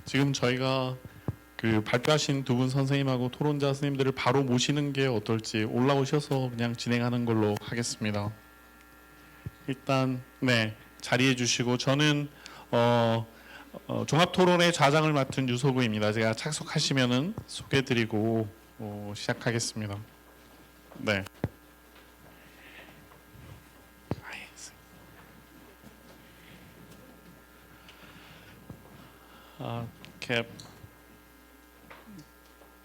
지금 저희가 그 발표하신 두 분 선생님하고 토론자 선생님들을 바로 모시는 게 어떨지 올라오셔서 그냥 진행하는 걸로 하겠습니다. 일단 네 자리해 주시고 저는 종합토론의 좌장을 맡은 유소구입니다. 제가 착석하시면은 소개드리고 시작하겠습니다. 네. 이렇게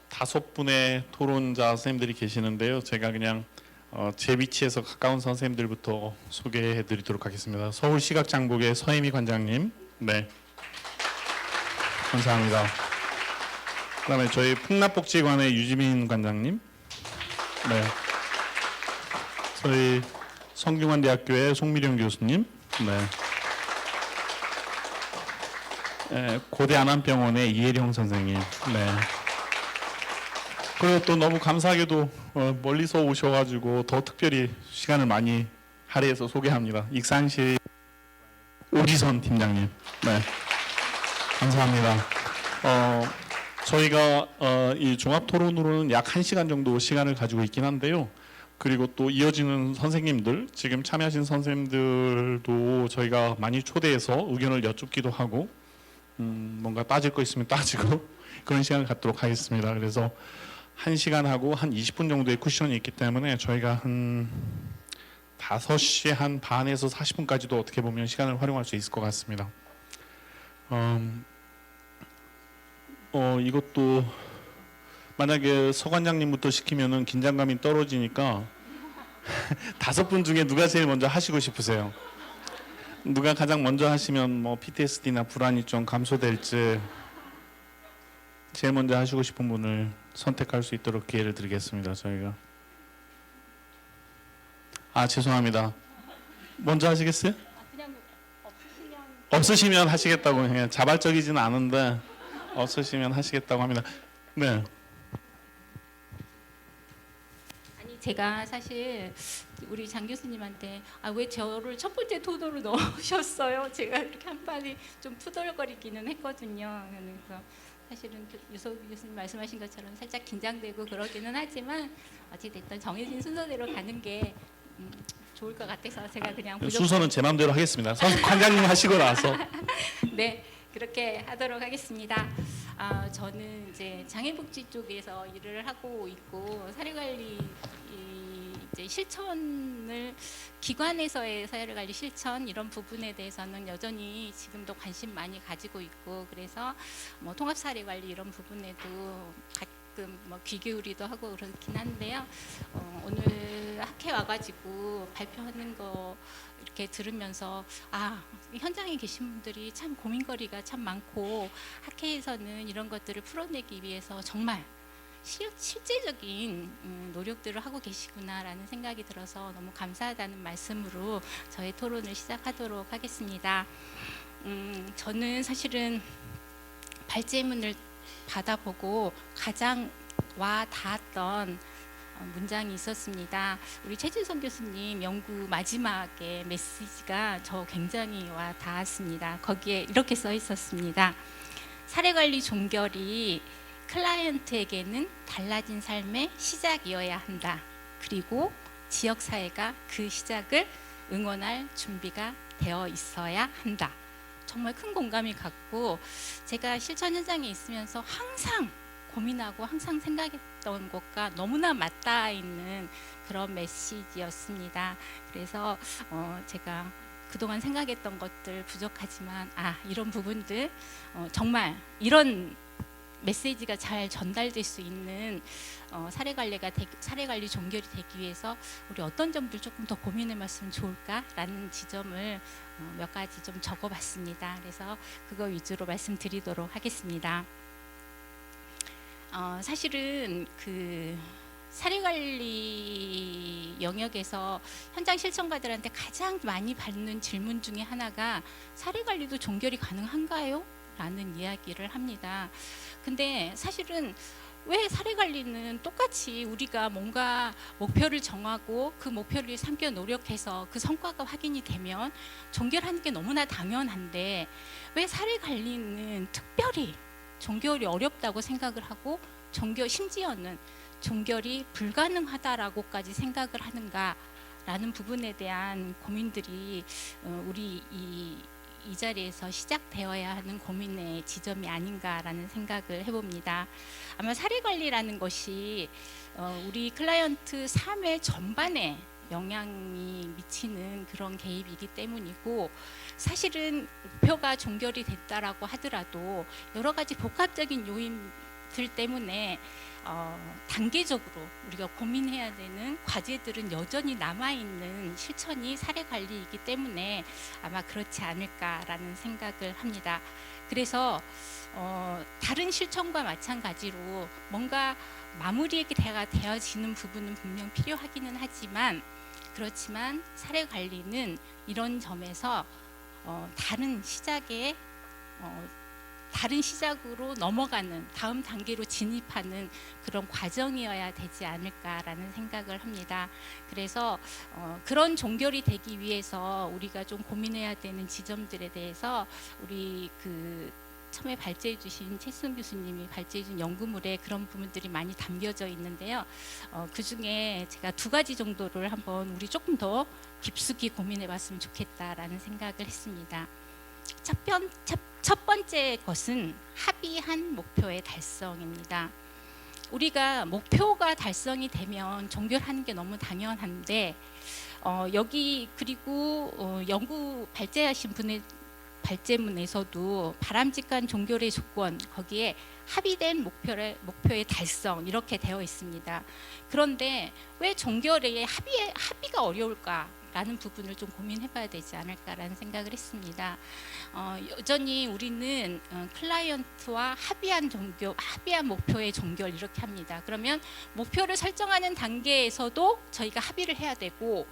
5분의 토론자 선생님들이 계시는데요. 제가 그냥 제 위치에서 가까운 선생님들부터 소개해드리도록 하겠습니다. 서울시각장복의 서혜미 관장님, 네, 감사합니다. 그다음에 저희 풍납복지관의 유지민 관장님, 네, 저희 성균관대학교의 송미령 교수님, 네. 고대 안암병원의 이혜령 선생님. 네. 그리고 또 너무 감사하게도 멀리서 오셔가지고 더 특별히 시간을 많이 할애해서 소개합니다. 익산시 오지선 팀장님. 네. 감사합니다. 저희가 이 종합토론으로는 약 1시간 정도 시간을 가지고 있긴 한데요. 그리고 또 이어지는 선생님들, 지금 참여하신 선생님들도 저희가 많이 초대해서 의견을 여쭙기도 하고 뭔가 따질 거 있으면 따지고 그런 시간을 갖도록 하겠습니다. 그래서 1시간 하고 한 20분 정도의 쿠션이 있기 때문에 저희가 한 5시 한 반에서 40분까지도 어떻게 보면 시간을 활용할 수 있을 것 같습니다. 이것도 만약에 서 관장님부터 시키면은 긴장감이 떨어지니까 5분 중에 누가 제일 먼저 하시고 싶으세요? 누가 가장 먼저 하시면 뭐 PTSD나 불안이 좀 감소될지 제일 먼저 하시고 싶은 분을 선택할 수 있도록 기회를 드리겠습니다. 저희가 죄송합니다. 먼저 하시겠어요? 그냥 없으시면 하시겠다고. 그냥 자발적이지는 않은데 없으시면 하시겠다고 합니다. 네. 제가 사실 우리 장 교수님한테 왜 저를 첫 번째 토론으로 넣으셨어요? 제가 이렇게 한 판이 좀 푸덜거리기는 했거든요. 그래서 사실은 유소 교수님 말씀하신 것처럼 살짝 긴장되고 그러기는 하지만 어찌됐든 정해진 순서대로 가는 게 좋을 것 같아서 제가 그냥 순서는 제 마음대로 하겠습니다. 관장님 하시고 나서. 네. 그렇게 하도록 하겠습니다. 저는 이제 장애복지 쪽에서 일을 하고 있고 사례관리 이제 실천을 기관에서의 사례관리 실천 이런 부분에 대해서는 여전히 지금도 관심 많이 가지고 있고 그래서 뭐 통합 사례관리 이런 부분에도 가끔 뭐 귀 기울이도 하고 그렇긴 한데요. 오늘 학회 와가지고 발표하는 거 이렇게 들으면서 현장에 계신 분들이 참 고민거리가 참 많고 학회에서는 이런 것들을 풀어내기 위해서 정말 실제적인 노력들을 하고 계시구나라는 생각이 들어서 너무 감사하다는 말씀으로 저의 토론을 시작하도록 하겠습니다. 저는 사실은 발제문을 받아보고 가장 와 닿았던 문장이 있었습니다. 우리 최진성 교수님 연구 마지막에 메시지가 저 굉장히 와 닿았습니다. 거기에 이렇게 써 있었습니다. 사례관리 종결이 클라이언트에게는 달라진 삶의 시작이어야 한다. 그리고 지역사회가 그 시작을 응원할 준비가 되어 있어야 한다. 정말 큰 공감이 갔고 제가 실천 현장에 있으면서 항상 고민하고 항상 생각했던 것과 너무나 맞닿아 있는 그런 메시지였습니다. 그래서 제가 그동안 생각했던 것들 부족하지만 이런 부분들 정말 이런 메시지가 잘 전달될 수 있는 사례관리 종결이 되기 위해서 우리 어떤 점들 조금 더 고민해봤으면 좋을까라는 지점을 몇 가지 좀 적어봤습니다. 그래서 그거 위주로 말씀드리도록 하겠습니다. 사실은 그 사례관리 영역에서 현장 실천가들한테 가장 많이 받는 질문 중에 하나가 사례관리도 종결이 가능한가요? 라는 이야기를 합니다. 근데 사실은 왜 사례관리는 똑같이 우리가 뭔가 목표를 정하고 그 목표를 삼겨 노력해서 그 성과가 확인이 되면 종결하는 게 너무나 당연한데 왜 사례관리는 특별히 종결이 어렵다고 생각을 하고 심지어는 종결이 불가능하다라고까지 생각을 하는가라는 부분에 대한 고민들이 우리 이 자리에서 시작되어야 하는 고민의 지점이 아닌가라는 생각을 해봅니다. 아마 사례관리라는 것이 우리 클라이언트 삶의 전반에 영향이 미치는 그런 개입이기 때문이고, 사실은 목표가 종결이 됐다라고 하더라도 여러 가지 복합적인 요인들 때문에 단계적으로 우리가 고민해야 되는 과제들은 여전히 남아있는 실천이 사례관리이기 때문에 아마 그렇지 않을까라는 생각을 합니다. 그래서 다른 실천과 마찬가지로 뭔가 마무리가 되어지는 부분은 분명 필요하기는 하지만, 그렇지만 사례관리는 이런 점에서 다른 시작으로 넘어가는, 다음 단계로 진입하는 그런 과정이어야 되지 않을까라는 생각을 합니다. 그래서 그런 종결이 되기 위해서 우리가 좀 고민해야 되는 지점들에 대해서 우리 처음에 발제해 주신 최수은 교수님이 발제해 준 연구물에 그런 부분들이 많이 담겨져 있는데요. 그 중에 제가 2가지 정도를 한번 우리 조금 더 깊숙이 고민해 봤으면 좋겠다라는 생각을 했습니다. 첫 번째 것은 합의한 목표의 달성입니다. 우리가 목표가 달성이 되면 종결하는 게 너무 당연한데, 여기 그리고 연구 발제하신 분의 발제문에서도 바람직한 종결의 조건, 거기에 합의된 목표의 달성 이렇게 되어 있습니다. 그런데 왜 종결에 합의가 어려울까라는 부분을 좀 고민해봐야 되지 않을까라는 생각을 했습니다. 여전히 우리는 클라이언트와 합의한 목표의 종결 이렇게 합니다. 그러면 목표를 설정하는 단계에서도 저희가 합의를 해야 되고,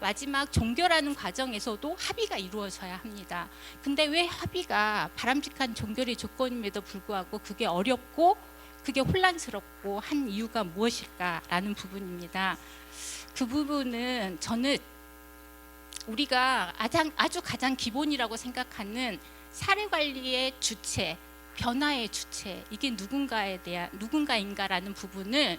마지막 종결하는 과정에서도 합의가 이루어져야 합니다. 근데 왜 합의가 바람직한 종결의 조건임에도 불구하고 그게 어렵고 그게 혼란스럽고 한 이유가 무엇일까라는 부분입니다. 그 부분은 저는 우리가 아주 가장 기본이라고 생각하는 사례관리의 주체, 변화의 주체, 이게 누군가인가라는 부분을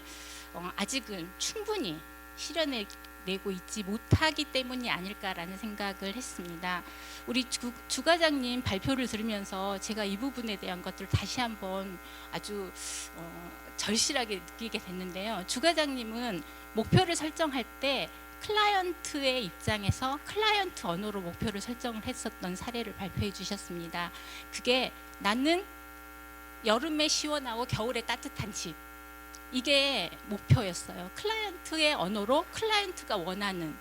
아직은 충분히 실현내고 있지 못하기 때문이 아닐까라는 생각을 했습니다. 우리 주 과장님 발표를 들으면서 제가 이 부분에 대한 것들을 다시 한번 아주 절실하게 느끼게 됐는데요. 주 과장님은 목표를 설정할 때 클라이언트의 입장에서 클라이언트 언어로 목표를 설정을 했었던 사례를 발표해 주셨습니다. 그게 나는 여름에 시원하고 겨울에 따뜻한 집, 이게 목표였어요. 클라이언트의 언어로 클라이언트가 원하는.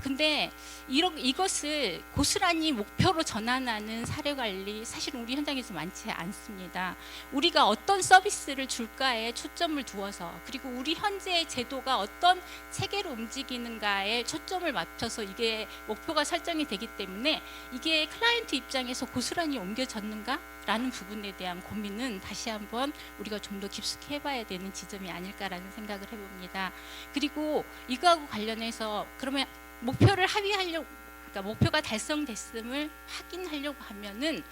근데 이것을 고스란히 목표로 전환하는 사례관리 사실은 우리 현장에서 많지 않습니다. 우리가 어떤 서비스를 줄까에 초점을 두어서, 그리고 우리 현재의 제도가 어떤 체계로 움직이는가에 초점을 맞춰서 이게 목표가 설정이 되기 때문에 이게 클라이언트 입장에서 고스란히 옮겨졌는가? 라는 부분에 대한 고민은 다시 한번 우리가 좀 더 깊숙이 해봐야 되는 지점이 아닐까라는 생각을 해봅니다. 그리고 이거하고 관련해서 그러면 목표를 그러니까 목표가 달성됐음을 확인하려고 하면은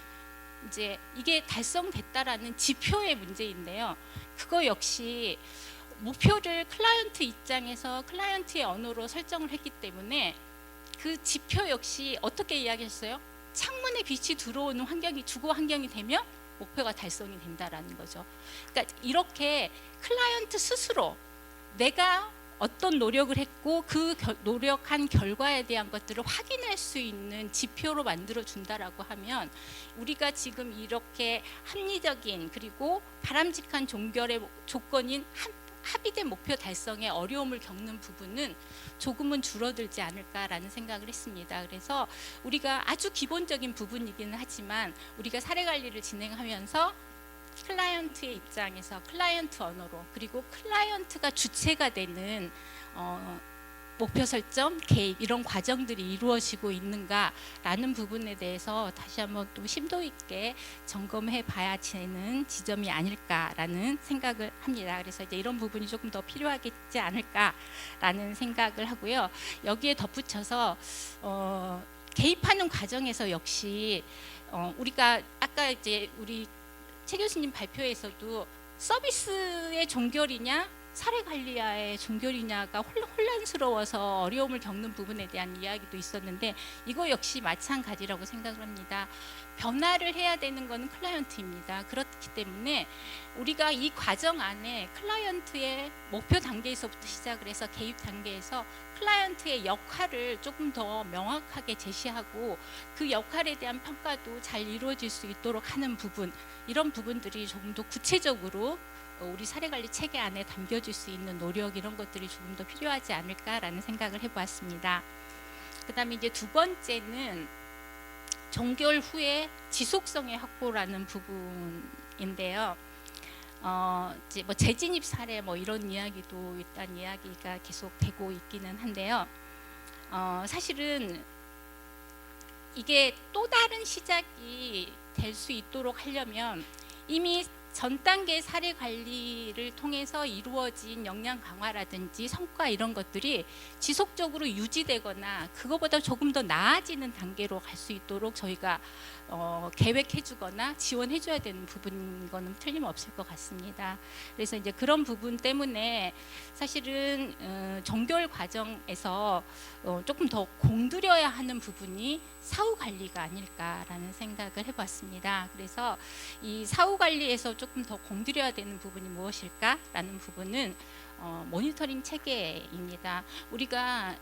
이제 이게 달성됐다라는 지표의 문제인데요. 그거 역시 목표를 클라이언트 입장에서 클라이언트의 언어로 설정을 했기 때문에 그 지표 역시 어떻게 이야기했어요? 창문에 빛이 들어오는 주거 환경이 되면 목표가 달성이 된다라는 거죠. 그러니까 이렇게 클라이언트 스스로 내가 어떤 노력을 했고 그 노력한 결과에 대한 것들을 확인할 수 있는 지표로 만들어 준다라고 하면, 우리가 지금 이렇게 합리적인 그리고 바람직한 종결의 조건인 합의된 목표 달성에 어려움을 겪는 부분은 조금은 줄어들지 않을까라는 생각을 했습니다. 그래서 우리가 아주 기본적인 부분이기는 하지만 우리가 사례관리를 진행하면서 클라이언트의 입장에서 클라이언트 언어로, 그리고 클라이언트가 주체가 되는 목표 설정, 개입 이런 과정들이 이루어지고 있는가라는 부분에 대해서 다시 한번 또 심도 있게 점검해 봐야 되는 지점이 아닐까라는 생각을 합니다. 그래서 이제 이런 부분이 조금 더 필요하겠지 않을까라는 생각을 하고요. 여기에 덧붙여서 개입하는 과정에서 역시 우리가 아까 이제 우리 최 교수님 발표에서도 서비스의 종결이냐 사례관리와의 종결이냐가 혼란스러워서 어려움을 겪는 부분에 대한 이야기도 있었는데 이거 역시 마찬가지라고 생각을 합니다. 변화를 해야 되는 것은 클라이언트입니다. 그렇기 때문에 우리가 이 과정 안에 클라이언트의 목표 단계에서부터 시작을 해서 개입 단계에서 클라이언트의 역할을 조금 더 명확하게 제시하고 그 역할에 대한 평가도 잘 이루어질 수 있도록 하는 부분, 이런 부분들이 조금 더 구체적으로 우리 사례관리 체계 안에 담겨질 수 있는 노력, 이런 것들이 조금 더 필요하지 않을까라는 생각을 해보았습니다. 그 다음에 이제 두 번째는 종결 후에 지속성의 확보라는 부분인데요. 이제 뭐 재진입 사례 뭐 이런 이야기도 일단 이야기가 계속 되고 있기는 한데요. 사실은 이게 또 다른 시작이 될 수 있도록 하려면 이미 전 단계 사례 관리를 통해서 이루어진 역량 강화라든지 성과 이런 것들이 지속적으로 유지되거나 그거보다 조금 더 나아지는 단계로 갈 수 있도록 저희가 계획해주거나 지원해줘야 되는 부분인 거는 틀림없을 것 같습니다. 그래서 이제 그런 부분 때문에 사실은 종결 과정에서 조금 더 공들여야 하는 부분이 사후 관리가 아닐까라는 생각을 해봤습니다. 그래서 이 사후 관리에서 조금 더 공들여야 되는 부분이 무엇일까라는 부분은 모니터링 체계입니다. 우리가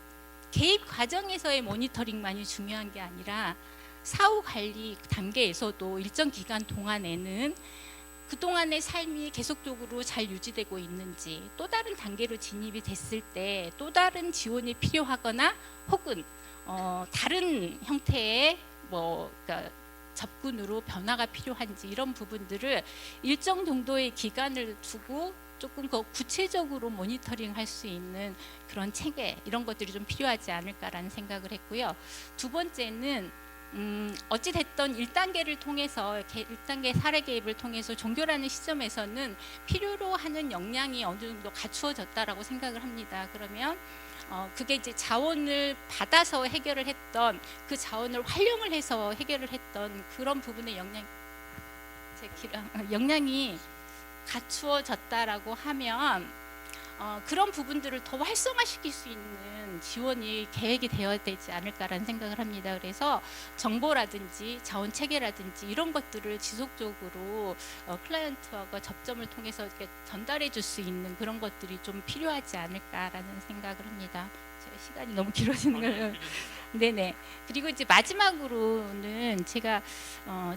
개입 과정에서의 모니터링만이 중요한 게 아니라 사후 관리 단계에서도 일정 기간 동안에는 그동안의 삶이 계속적으로 잘 유지되고 있는지, 또 다른 단계로 진입이 됐을 때 또 다른 지원이 필요하거나 혹은 다른 형태의 그러니까 접근으로 변화가 필요한지, 이런 부분들을 일정 정도의 기간을 두고 조금 더 구체적으로 모니터링 할 수 있는 그런 체계, 이런 것들이 좀 필요하지 않을까라는 생각을 했고요. 두 번째는 어찌됐든 1단계를 통해서 1단계 사례 개입을 통해서 종결하는 시점에서는 필요로 하는 역량이 어느 정도 갖추어졌다라고 생각을 합니다. 그러면 그게 이제 자원을 받아서 해결을 했던, 그 자원을 활용을 해서 해결을 했던 그런 부분의 역량이 갖추어졌다라고 하면 그런 부분들을 더 활성화시킬 수 있는 지원이 계획이 되어야 되지 않을까라는 생각을 합니다. 그래서 정보라든지 자원 체계라든지 이런 것들을 지속적으로 클라이언트와 접점을 통해서 이렇게 전달해 줄 수 있는 그런 것들이 좀 필요하지 않을까라는 생각을 합니다. 제가 시간이 너무 길어지는 걸. 네네. 그리고 이제 마지막으로는 제가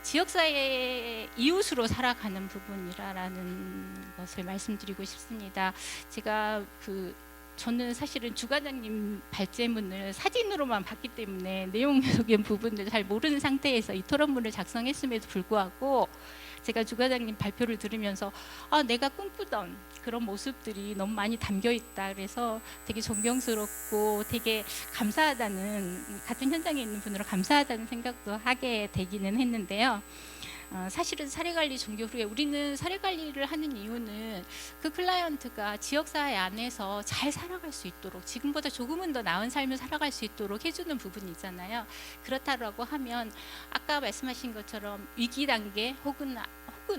지역사회의 이웃으로 살아가는 부분이라는 것을 말씀드리고 싶습니다. 제가 저는 사실은 주과장님 발제문을 사진으로만 봤기 때문에 내용적인 부분을 잘 모르는 상태에서 이 토론문을 작성했음에도 불구하고 제가 주과장님 발표를 들으면서 내가 꿈꾸던 그런 모습들이 너무 많이 담겨 있다. 그래서 되게 존경스럽고 되게 감사하다는, 같은 현장에 있는 분으로 감사하다는 생각도 하게 되기는 했는데요. 사실은 사례관리 종결 후에 우리는 사례관리를 하는 이유는 그 클라이언트가 지역사회 안에서 잘 살아갈 수 있도록, 지금보다 조금은 더 나은 삶을 살아갈 수 있도록 해주는 부분이잖아요. 그렇다고 하면 아까 말씀하신 것처럼 위기 단계 혹은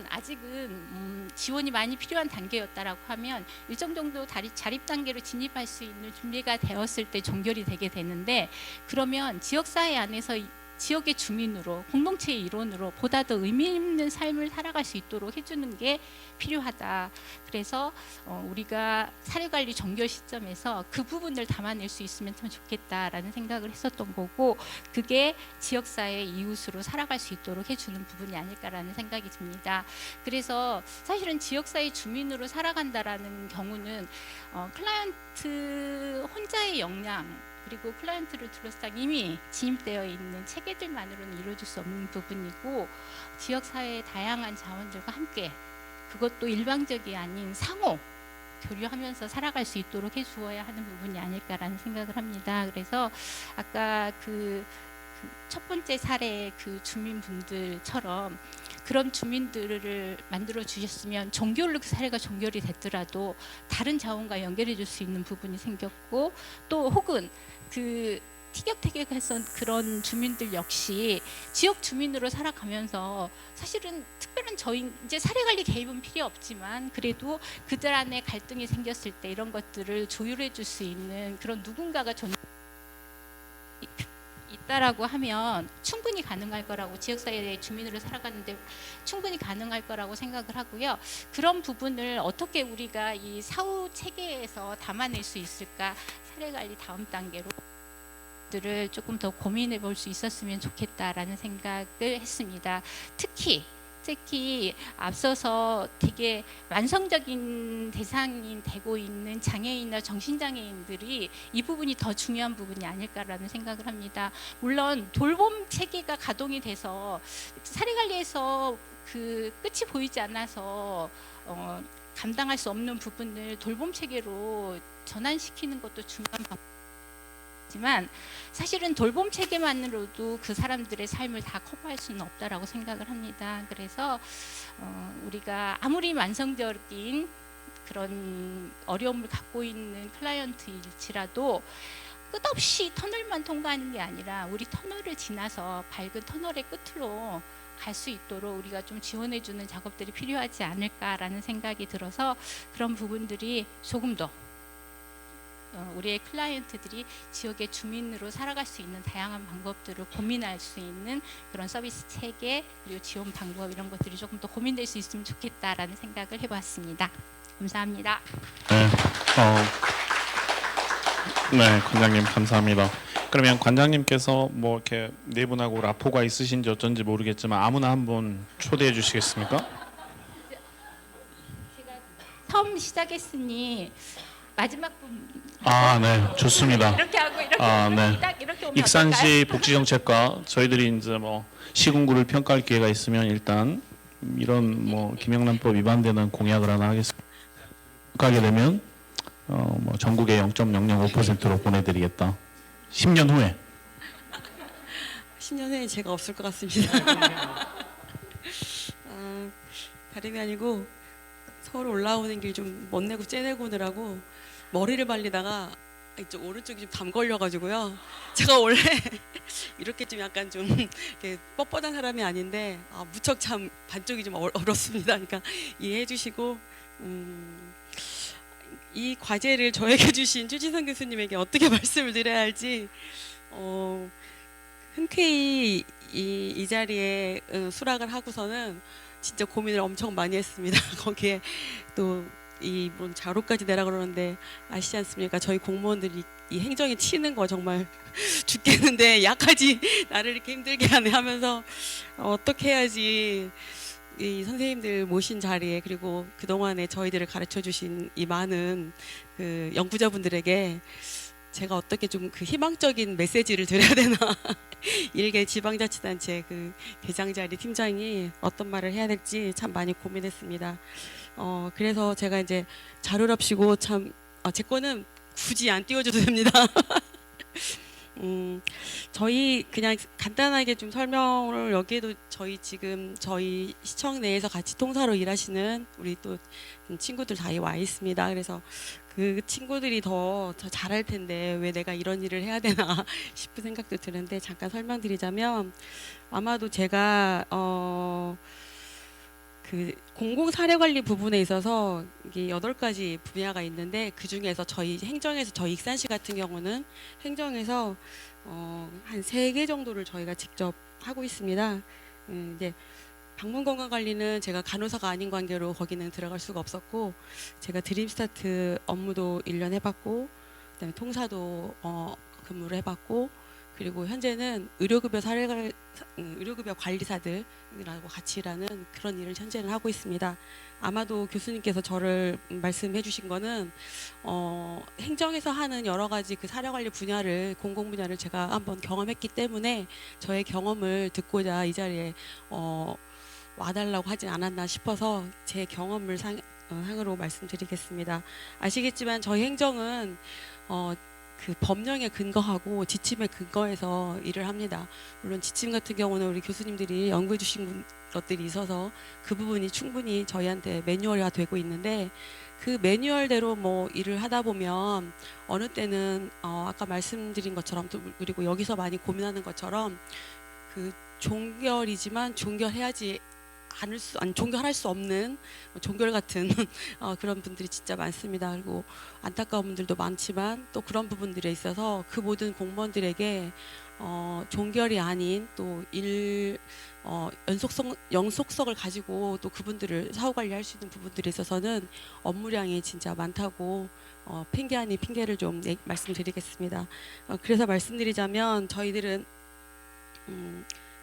아직은 지원이 많이 필요한 단계였다라고 하면 일정 정도 자립 단계로 진입할 수 있는 준비가 되었을 때 종결이 되게 되는데, 그러면 지역사회 안에서 지역의 주민으로, 공동체의 일원으로 보다 더 의미 있는 삶을 살아갈 수 있도록 해주는 게 필요하다. 그래서 우리가 사례관리 종결 시점에서 그 부분을 담아낼 수 있으면 참 좋겠다라는 생각을 했었던 거고, 그게 지역사회 이웃으로 살아갈 수 있도록 해주는 부분이 아닐까라는 생각이 듭니다. 그래서 사실은 지역사회 주민으로 살아간다라는 경우는 클라이언트 혼자의 역량, 그리고 클라이언트를 둘러싼 이미 진입되어 있는 체계들만으로는 이루어질 수 없는 부분이고, 지역사회의 다양한 자원들과 함께, 그것도 일방적이 아닌 상호 교류하면서 살아갈 수 있도록 해주어야 하는 부분이 아닐까라는 생각을 합니다. 그래서 아까 첫 번째 사례의 그 주민분들처럼 그런 주민들을 만들어 주셨으면 종결로 그 사례가 종결이 됐더라도 다른 자원과 연결해 줄 수 있는 부분이 생겼고, 또 혹은 티격태격했던 그런 주민들 역시 지역 주민으로 살아가면서 사실은 특별한 저희 이제 사례관리 개입은 필요 없지만 그래도 그들 안에 갈등이 생겼을 때 이런 것들을 조율해 줄 수 있는 그런 누군가가 있다라고 하면 충분히 가능할 거라고, 지역사회의 주민으로 살아가는데 충분히 가능할 거라고 생각을 하고요. 그런 부분을 어떻게 우리가 이 사후 체계에서 담아낼 수 있을까, 사례관리 다음 단계로 들을 조금 더 고민해 볼 수 있었으면 좋겠다라는 생각을 했습니다. 특히 앞서서 되게 만성적인 대상이 되고 있는 장애인이나 정신장애인들이 이 부분이 더 중요한 부분이 아닐까라는 생각을 합니다. 물론 돌봄 체계가 가동이 돼서 사례관리에서 그 끝이 보이지 않아서 감당할 수 없는 부분을 돌봄 체계로 전환시키는 것도 중요한 방법이지만 사실은 돌봄 체계만으로도 그 사람들의 삶을 다 커버할 수는 없다라고 생각을 합니다. 그래서 우리가 아무리 만성적인 그런 어려움을 갖고 있는 클라이언트일지라도 끝없이 터널만 통과하는 게 아니라 우리 터널을 지나서 밝은 터널의 끝으로 갈 수 있도록 우리가 좀 지원해주는 작업들이 필요하지 않을까라는 생각이 들어서 그런 부분들이 조금 더 우리의 클라이언트들이 지역의 주민으로 살아갈 수 있는 다양한 방법들을 고민할 수 있는 그런 서비스 체계 그리고 지원 방법 이런 것들이 조금 더 고민될 수 있으면 좋겠다라는 생각을 해보았습니다. 감사합니다. 네, 관장님 감사합니다. 그러면 관장님께서 뭐 이렇게 네 분하고 라포가 있으신지 어쩐지 모르겠지만 아무나 한 분 초대해 주시겠습니까? 제가 처음 시작했으니 마지막 분 네, 좋습니다. 이렇게 하고 이렇게 네. 딱 이렇게 오면 익산시 복지정책과 저희들이 이제 뭐 시군구를 평가할 기회가 있으면 일단 이런 뭐 김영란법 위반되는 공약을 하나 하겠습니다. 가게 되면 뭐 전국의 0.005%로 보내드리겠다. 10년 후에. 10년 후에 제가 없을 것 같습니다. 다름이 아니고 서울 올라오는 길 좀 멋내고 째내고 오느라고 머리를 말리다가 이쪽 오른쪽이 좀 담 걸려가지고요. 제가 원래 이렇게 좀 약간 좀 이렇게 뻣뻣한 사람이 아닌데 무척 참 반쪽이 좀 어렵습니다. 그러니까 이해해 주시고 이 과제를 저에게 주신 추진성 교수님에게 어떻게 말씀을 드려야 할지 흔쾌히 이 자리에 수락을 하고서는 진짜 고민을 엄청 많이 했습니다. 거기에 또 이 뭐 자료까지 내라 그러는데 아시지 않습니까? 저희 공무원들이 이 행정에 치는 거 정말 죽겠는데 약까지 나를 이렇게 힘들게 하네 하면서 어떻게 해야지 이 선생님들 모신 자리에 그리고 그동안에 저희들을 가르쳐 주신 이 많은 그 연구자분들에게 제가 어떻게 좀 그 희망적인 메시지를 드려야 되나 일개 지방자치단체 그 대장자리 팀장이 어떤 말을 해야 될지 참 많이 고민했습니다. 그래서 제가 이제 자료랍시고 참 제 거는 굳이 안 띄워줘도 됩니다. 저희 그냥 간단하게 좀 설명을 여기에도 저희 시청 내에서 같이 통사로 일하시는 우리 또 친구들 다 와 있습니다. 그래서 그 친구들이 더 잘할 텐데 왜 내가 이런 일을 해야 되나 싶은 생각도 드는데 잠깐 설명드리자면 아마도 제가 그 공공사례관리 부분에 있어서 이게 8가지 분야가 있는데 그 중에서 저희 행정에서 저희 익산시 같은 경우는 행정에서 한 3개 정도를 저희가 직접 하고 있습니다. 이제 방문건강관리는 제가 간호사가 아닌 관계로 거기는 들어갈 수가 없었고 제가 드림스타트 업무도 1년 해봤고 그다음에 통사도 근무를 해봤고 그리고 현재는 의료급여 관리사들이라고 같이 일하는 그런 일을 현재는 하고 있습니다. 아마도 교수님께서 저를 말씀해 주신 거는 행정에서 하는 여러 가지 그 사례관리 분야를 공공 분야를 제가 한번 경험했기 때문에 저의 경험을 듣고자 이 자리에 와달라고 하진 않았나 싶어서 제 경험을 상으로 말씀드리겠습니다. 아시겠지만 저희 행정은 그 법령에 근거하고 지침에 근거해서 일을 합니다. 물론 지침 같은 경우는 우리 교수님들이 연구해 주신 것들이 있어서 그 부분이 충분히 저희한테 매뉴얼화 되고 있는데 그 매뉴얼대로 뭐 일을 하다 보면 어느 때는 아까 말씀드린 것처럼 또 그리고 여기서 많이 고민하는 것처럼 그 종결이지만 종결해야지 종결할 수 없는 종결 같은 그런 분들이 진짜 많습니다. 그리고 안타까운 분들도 많지만 또 그런 부분들에 있어서 그 모든 공무원들에게 종결이 아닌 또 연속성을 가지고 또 그분들을 사후 관리할 수 있는 부분들에 있어서는 업무량이 진짜 많다고 핑계 아닌 핑계를 좀 말씀드리겠습니다. 그래서 말씀드리자면 저희들은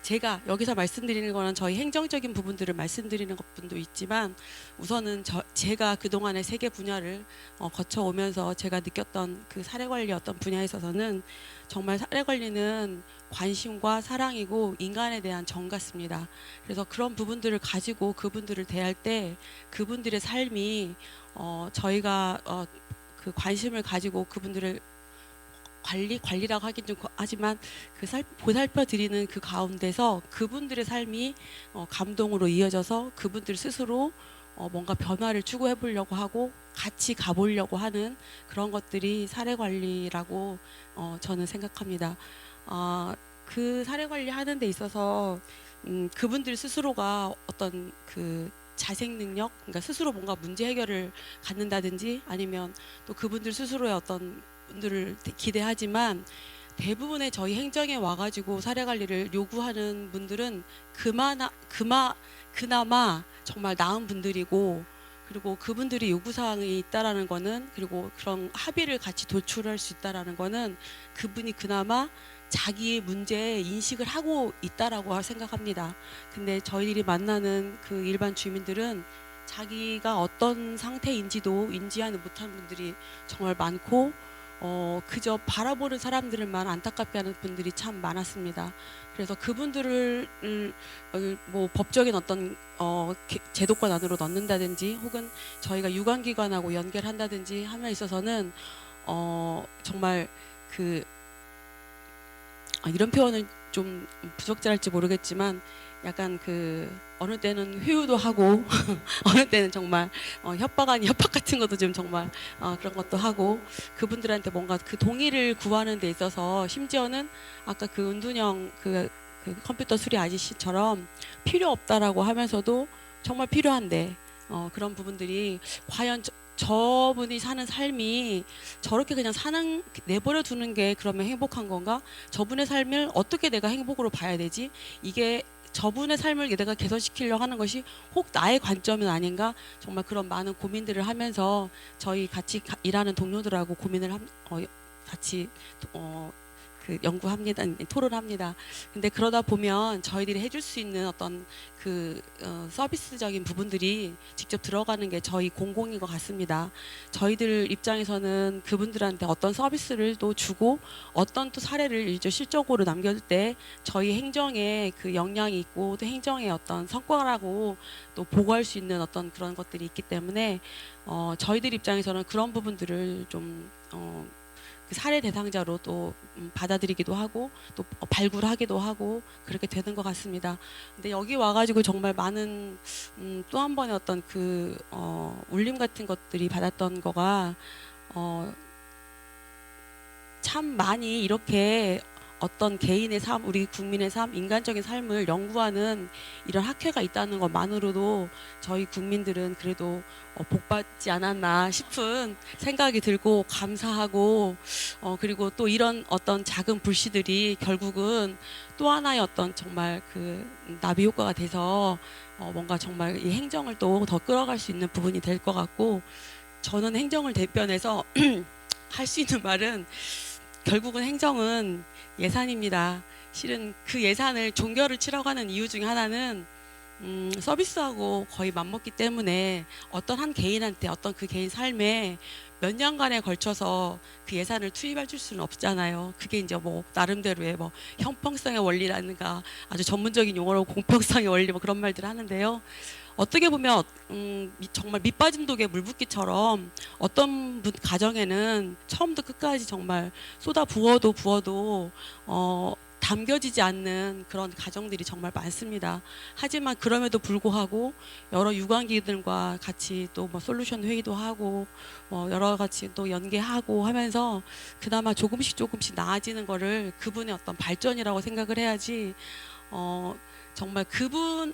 제가 여기서 말씀드리는 거는 저희 행정적인 부분들을 말씀드리는 것분도 있지만 우선은 제가 그동안의 세계 분야를 거쳐오면서 제가 느꼈던 그 사례관리 어떤 분야에 있어서는 정말 사례관리는 관심과 사랑이고 인간에 대한 정 같습니다. 그래서 그런 부분들을 가지고 그분들을 대할 때 그분들의 삶이 저희가 그 관심을 가지고 그분들을 관리라고 하긴 좀 하지만 보살펴 드리는 그 가운데서 그분들의 삶이 감동으로 이어져서 그분들 스스로 뭔가 변화를 추구해 보려고 하고 같이 가보려고 하는 그런 것들이 사례 관리라고 저는 생각합니다. 그 사례 관리하는 데 있어서 그분들 스스로가 어떤 그 자생 능력, 그러니까 스스로 뭔가 문제 해결을 갖는다든지 아니면 또 그분들 스스로의 어떤 분들을 기대하지만 대부분의 저희 행정에 와가지고 사례 관리를 요구하는 분들은 그나마 정말 나은 분들이고 그리고 그분들이 요구사항이 있다라는 거는 그리고 그런 합의를 같이 도출할 수 있다라는 거는 그분이 그나마 자기의 문제에 인식을 하고 있다라고 생각합니다. 근데 저희들이 만나는 그 일반 주민들은 자기가 어떤 상태인지도 인지하지 못한 분들이 정말 많고 그저 바라보는 사람들만 안타깝게 하는 분들이 참 많았습니다. 그래서 그분들을 뭐 법적인 어떤 제도권 안으로 넣는다든지 혹은 저희가 유관기관하고 연결한다든지 함에 있어서는 정말 그 이런 표현은 좀 부적절할지 모르겠지만 약간 그 어느 때는 회유도 하고 어느 때는 정말 협박 아닌 협박 같은 것도 좀 정말 그런 것도 하고 그분들한테 뭔가 그 동의를 구하는 데 있어서 심지어는 아까 그 은둔형 그 컴퓨터 수리 아저씨처럼 필요 없다라고 하면서도 정말 필요한데 그런 부분들이 과연 저분이 사는 삶이 저렇게 그냥 내버려 두는 게 그러면 행복한 건가? 저분의 삶을 어떻게 내가 행복으로 봐야 되지? 이게 저분의 삶을 내가 개선시키려고 하는 것이 혹 나의 관점은 아닌가? 정말 그런 많은 고민들을 하면서 저희 같이 일하는 동료들하고 고민을 같이 그 연구합니다, 토론합니다. 근데 그러다 보면 저희들이 해줄 수 있는 어떤 그 서비스적인 부분들이 직접 들어가는 게 저희 공공인 것 같습니다. 저희들 입장에서는 그분들한테 어떤 서비스를 또 주고 어떤 또 사례를 실적으로 남겨줄 때 저희 행정에 그 역량이 있고 또 행정의 어떤 성과라고 또 보고할 수 있는 어떤 그런 것들이 있기 때문에 저희들 입장에서는 그런 부분들을 좀 그 사례 대상자로 또 받아들이기도 하고 또 발굴하기도 하고 그렇게 되는 것 같습니다. 근데 여기 와가지고 정말 많은 또 한 번의 어떤 그 울림 같은 것들이 받았던 거가 참 많이 이렇게 어떤 개인의 삶, 우리 국민의 삶, 인간적인 삶을 연구하는 이런 학회가 있다는 것만으로도 저희 국민들은 그래도 복받지 않았나 싶은 생각이 들고 감사하고 그리고 또 이런 어떤 작은 불씨들이 결국은 또 하나의 어떤 정말 그 나비 효과가 돼서 뭔가 정말 이 행정을 또 더 끌어갈 수 있는 부분이 될 것 같고 저는 행정을 대변해서 할 수 있는 말은 결국은 행정은 예산입니다. 실은 그 예산을 종결을 치라고 하는 이유 중에 하나는 서비스하고 거의 맞먹기 때문에 어떤 한 개인한테 어떤 그 개인 삶에 몇 년간에 걸쳐서 그 예산을 투입해 줄 수는 없잖아요. 그게 이제 뭐 나름대로의 뭐 형평성의 원리라든가 아주 전문적인 용어로 공평성의 원리 뭐 그런 말들을 하는데요. 어떻게 보면 정말 밑빠진 독에 물 붓기처럼 어떤 분 가정에는 처음부터 끝까지 정말 쏟아 부어도 담겨지지 않는 그런 가정들이 정말 많습니다. 하지만 그럼에도 불구하고 여러 유관기들과 같이 또 뭐 솔루션 회의도 하고 여러 가지 또 연계하고 하면서 그나마 조금씩 나아지는 거를 그분의 어떤 발전이라고 생각을 해야지 정말 그분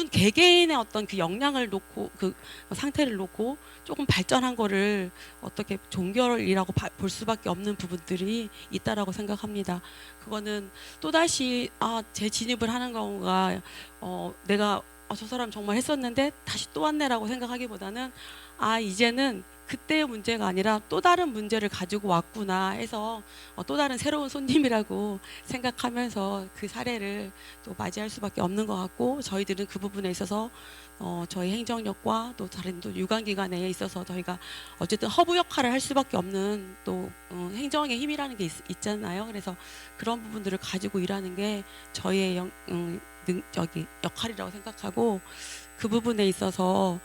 개개인의 어떤 그 역량을 놓고 그 상태를 놓고 조금 발전한 거를 어떻게 종결이라고 볼 수밖에 없는 부분들이 있다라고 생각합니다. 그거는 또다시 재진입을 하는 경우가 내가 저 사람 정말 했었는데 다시 또 왔네라고 생각하기보다는 이제는 그때의 문제가 아니라 또 다른 문제를 가지고 왔구나 해서 또 다른 새로운 손님이라고 생각하면서 그 사례를 또 맞이할 수밖에 없는 것 같고, 저희들은 그 부분에 있어서 저희 행정력과 또 다른 또 유관기관에 있어서 저희가 어쨌든 허브 역할을 할 수밖에 없는 또 행정의 힘이라는 게 있잖아요. 그래서 그런 부분들을 가지고 일하는 게 저희의 역할이라고 생각하고, 그 부분에 있어서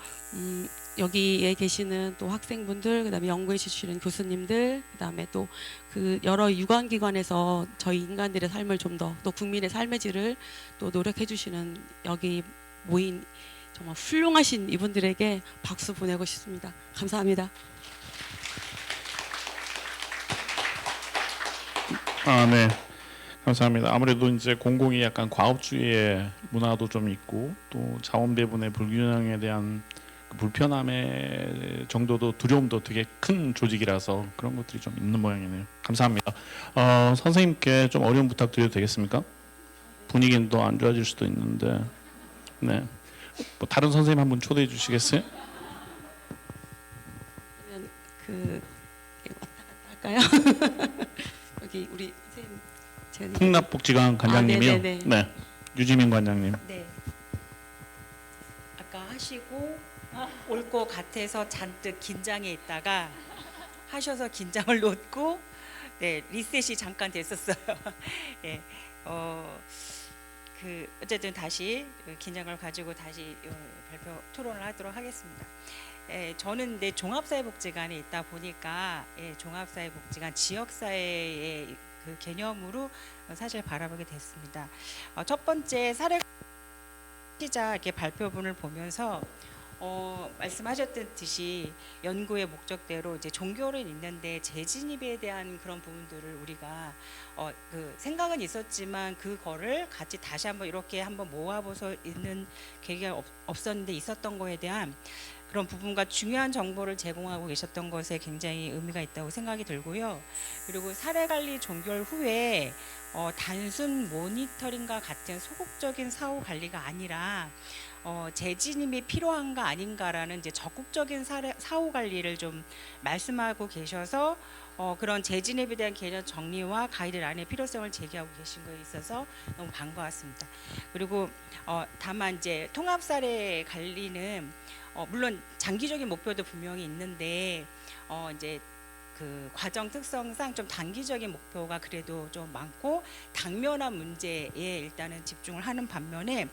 여기에 계시는 또 학생분들, 그다음에 연구해 주시는 교수님들, 그다음에 또 그 여러 유관기관에서 저희 인간들의 삶을 좀 더 또 국민의 삶의 질을 또 노력해 주시는 여기 모인 정말 훌륭하신 이분들에게 박수 보내고 싶습니다. 감사합니다. 네. 감사합니다. 아무래도 이제 공공이 약간 과업주의의 문화도 좀 있고 또 자원 배분의 불균형에 대한 그 불편함의 정도도 두려움도 되게 큰 조직이라서 그런 것들이 좀 있는 모양이네요. 감사합니다. 선생님께 좀 어려운 부탁드려도 되겠습니까? 분위기는 또 안 좋아질 수도 있는데, 네. 뭐 다른 선생님 한 분 초대해 주시겠어요? 그 왔다 갔다 할까요? 여기 우리 선생님. 풍납복지관 관장님이요. 네네네. 네. 유지민 관장님. 네. 아까 하시고 올 것 같아서 잔뜩 긴장해 있다가 하셔서 긴장을 놓고 리셋이 잠깐 됐었어요. 예. 어쨌든 다시 긴장을 가지고 다시 발표 토론을 하도록 하겠습니다. 저는 종합사회복지관에 있다 보니까 종합사회복지관 지역사회의 그 개념으로 사실 바라보게 됐습니다. 첫 번째 사례 시작 이렇게 발표문을 보면서 말씀하셨듯이 연구의 목적대로 이제 종교는 있는데 재진입에 대한 그런 부분들을 우리가 그 생각은 있었지만 그거를 같이 다시 한번 이렇게 한번 모아보서 있는 계기가 없었는데 있었던 거에 대한 그런 부분과 중요한 정보를 제공하고 계셨던 것에 굉장히 의미가 있다고 생각이 들고요. 그리고 사례관리 종결 후에 단순 모니터링과 같은 소극적인 사후 관리가 아니라 재진입이 필요한가 아닌가라는 이제 적극적인 사후 관리를 좀 말씀하고 계셔서 그런 재진입에 대한 개념 정리와 가이드라인의 필요성을 제기하고 계신 거에 있어서 너무 반가웠습니다. 그리고 다만 이제 통합 사례 관리는 물론 장기적인 목표도 분명히 있는데 이제 그 과정 특성상 좀 단기적인 목표가 그래도 좀 많고 당면한 문제에 일단은 집중을 하는 반면에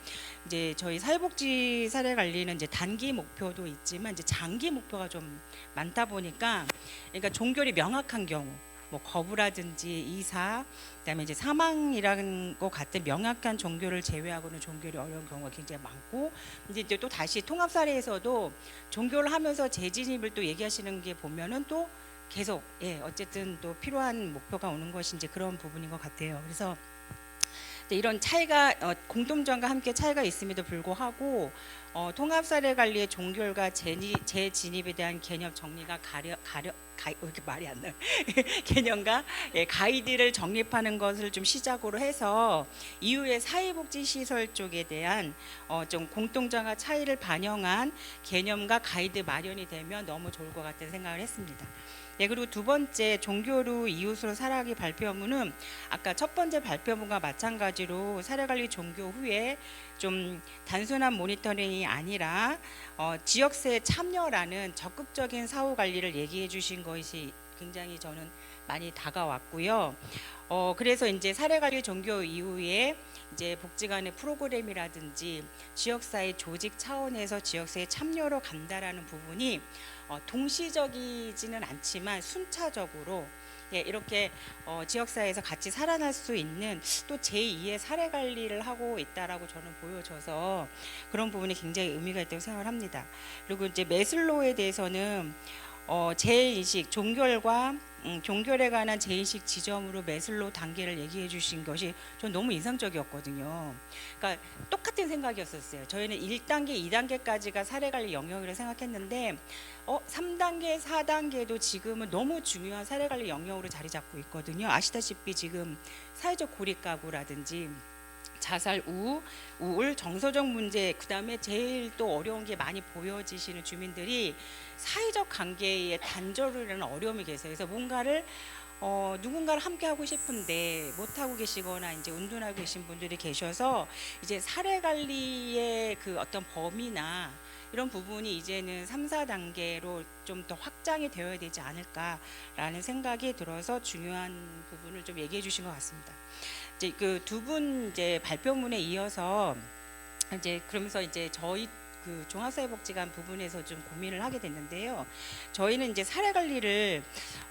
이제 저희 사회복지 사례 관리는 이제 단기 목표도 있지만 이제 장기 목표가 좀 많다 보니까, 그러니까 종결이 명확한 경우 뭐 거부라든지 이사, 그다음에 이제 사망이라는 것 같은 명확한 종교를 제외하고는 종결이 어려운 경우가 굉장히 많고, 이제 또 다시 통합 사례에서도 종교를 하면서 재진입을 또 얘기하시는 게 보면은 또 계속 어쨌든 또 필요한 목표가 오는 것이 이제 그런 부분인 것 같아요. 그래서 이런 차이가 공통점과 함께 차이가 있음에도 불구하고 통합 사례 관리의 종결과 재진입에 대한 개념 정리가 왜 이렇게 말이 안 나요? 개념과 가이드를 정립하는 것을 좀 시작으로 해서 이후에 사회복지 시설 쪽에 대한 좀 공통점과 차이를 반영한 개념과 가이드 마련이 되면 너무 좋을 것 같다는 생각을 했습니다. 그리고 두 번째 종교로 이웃으로 살아가기 발표문은 아까 첫 번째 발표문과 마찬가지로 사례관리 종교 후에 좀 단순한 모니터링이 아니라 지역사회 참여라는 적극적인 사후 관리를 얘기해 주신 것이 굉장히 저는 많이 다가왔고요. 그래서 이제 사례관리 종교 이후에 이제 복지관의 프로그램이라든지 지역사회 조직 차원에서 지역사회 참여로 간다라는 부분이 동시적이지는 않지만 순차적으로 이렇게 지역사회에서 같이 살아날 수 있는 또 제2의 사례 관리를 하고 있다라고 저는 보여져서 그런 부분이 굉장히 의미가 있다고 생각을 합니다. 그리고 이제 매슬로우에 대해서는 재인식 종결에 관한 재인식 지점으로 매슬로우 단계를 얘기해 주신 것이 전 너무 인상적이었거든요. 그러니까 똑같은 생각이었었어요. 저희는 1단계, 2단계까지가 사례관리 영역이라고 생각했는데 3단계, 4단계도 지금은 너무 중요한 사례관리 영역으로 자리 잡고 있거든요. 아시다시피 지금 사회적 고립가구라든지 자살, 우울, 정서적 문제, 그다음에 제일 또 어려운 게 많이 보여지시는 주민들이 사회적 관계의 단절이라는 어려움이 계세요. 그래서 뭔가를 누군가를 함께 하고 싶은데 못 하고 계시거나 이제 운동하고 계신 분들이 계셔서 이제 사례 관리의 그 어떤 범위나 이런 부분이 이제는 3, 4단계로 좀 더 확장이 되어야 되지 않을까라는 생각이 들어서 중요한 부분을 좀 얘기해 주신 것 같습니다. 이제 그 두 분 이제 발표문에 이어서 이제 그러면서 이제 저희 그 종합사회복지관 부분에서 좀 고민을 하게 됐는데요. 저희는 이제 사례 관리를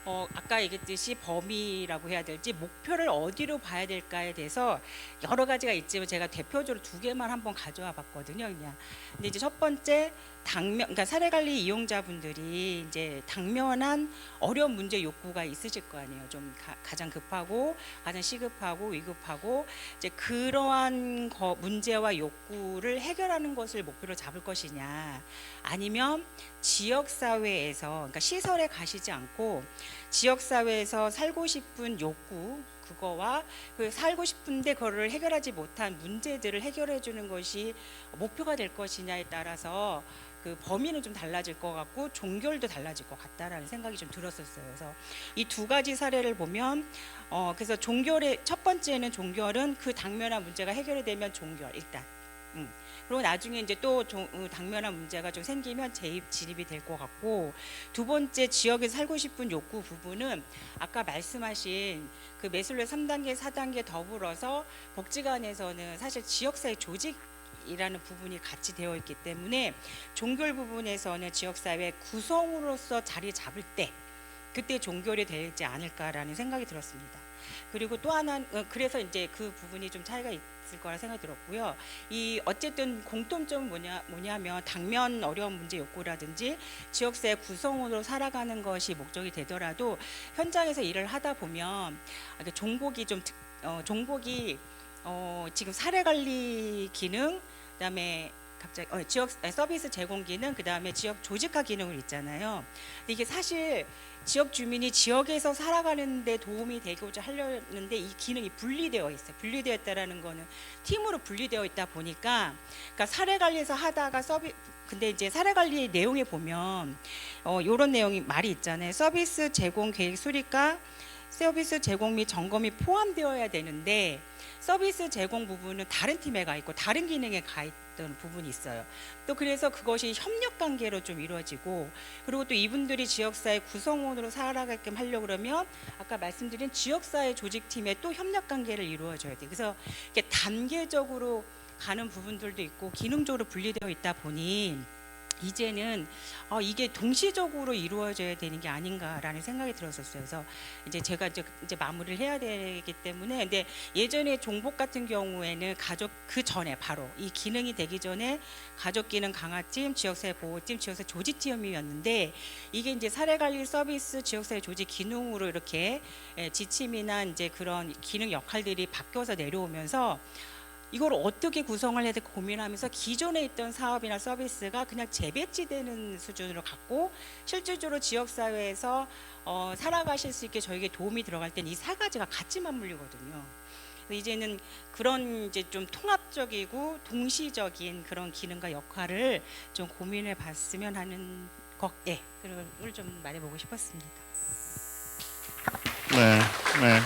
아까 얘기했듯이 범위라고 해야 될지 목표를 어디로 봐야 될까에 대해서 여러 가지가 있지만 제가 대표적으로 2개만 한번 가져와 봤거든요. 그냥. 근데 이제 첫 번째 그러니까 사례 관리 이용자분들이 이제 당면한 어려운 문제 욕구가 있으실 거 아니에요. 좀 가장 급하고 가장 시급하고 위급하고 이제 그러한 문제와 욕구를 해결하는 것을 목표로 잡을 것이냐, 아니면 지역 사회에서 그러니까 시설에 가시지 않고 지역 사회에서 살고 싶은 욕구 그거와 그 살고 싶은데 그거를 해결하지 못한 문제들을 해결해 주는 것이 목표가 될 것이냐에 따라서 그 범위는 좀 달라질 것 같고 종결도 달라질 것 같다라는 생각이 좀 들었었어요. 그래서 이 2가지 사례를 보면 그래서 종결의 첫 번째는 종결은 그 당면한 문제가 해결이 되면 종결 일단. 그리고 나중에 이제 또 당면한 문제가 좀 생기면 진입이 될 것 같고, 두 번째 지역에 살고 싶은 욕구 부분은 아까 말씀하신 그 매슬로우 3단계, 4단계 더불어서 복지관에서는 사실 지역사회 조직 이라는 부분이 같이 되어 있기 때문에 종결 부분에서는 지역사회 구성으로서 자리 잡을 때 그때 종결이 되지 않을까라는 생각이 들었습니다. 그리고 또 하나 그래서 이제 그 부분이 좀 차이가 있을 거라 생각이 들었고요. 이 어쨌든 공통점은 뭐냐면 당면 어려운 문제 욕구라든지 지역사회 구성원으로 살아가는 것이 목적이 되더라도 현장에서 일을 하다 보면 종복이 지금 사례 관리 기능, 그다음에 갑자기 지역 서비스 제공 기능, 그다음에 지역 조직화 기능을 있잖아요. 근데 이게 사실 지역 주민이 지역에서 살아가는 데 도움이 되고자 하려는데 이 기능이 분리되어 있어요. 분리되어 있다라는 거는 팀으로 분리되어 있다 보니까 그러니까 사례 관리에서 하다가 근데 이제 사례 관리 내용에 보면 이런 내용이 말이 있잖아요. 서비스 제공 계획 수립과 서비스 제공 및 점검이 포함되어야 되는데 서비스 제공 부분은 다른 팀에 가 있고 다른 기능에 가 있던 부분이 있어요. 또 그래서 그것이 협력 관계로 좀 이루어지고, 그리고 또 이분들이 지역사회 구성원으로 살아가게끔 하려고 그러면 아까 말씀드린 지역사회 조직팀에 또 협력 관계를 이루어줘야 돼요. 그래서 이렇게 단계적으로 가는 부분들도 있고 기능적으로 분리되어 있다 보니 이제는 이게 동시적으로 이루어져야 되는 게 아닌가라는 생각이 들었었어요. 그래서 이제 제가 이제 마무리를 해야 되기 때문에, 근데 예전에 종복 같은 경우에는 가족 그 전에 바로 이 기능이 되기 전에 가족 기능 강화팀, 지역사회 보호팀, 지역사회 조직팀이었는데 이게 이제 사례관리 서비스 지역사회 조직 기능으로 이렇게 지침이나 이제 그런 기능 역할들이 바뀌어서 내려오면서 이걸 어떻게 구성을 해야 될까 고민하면서 기존에 있던 사업이나 서비스가 그냥 재배치되는 수준으로 갔고, 실질적으로 지역사회에서 살아가실 수 있게 저에게 도움이 들어갈 때는 이 4가지가 같이 맞물리거든요. 이제는 그런 이제 좀 통합적이고 동시적인 그런 기능과 역할을 좀 고민해 봤으면 하는 그걸 좀 말해보고 싶었습니다. 네,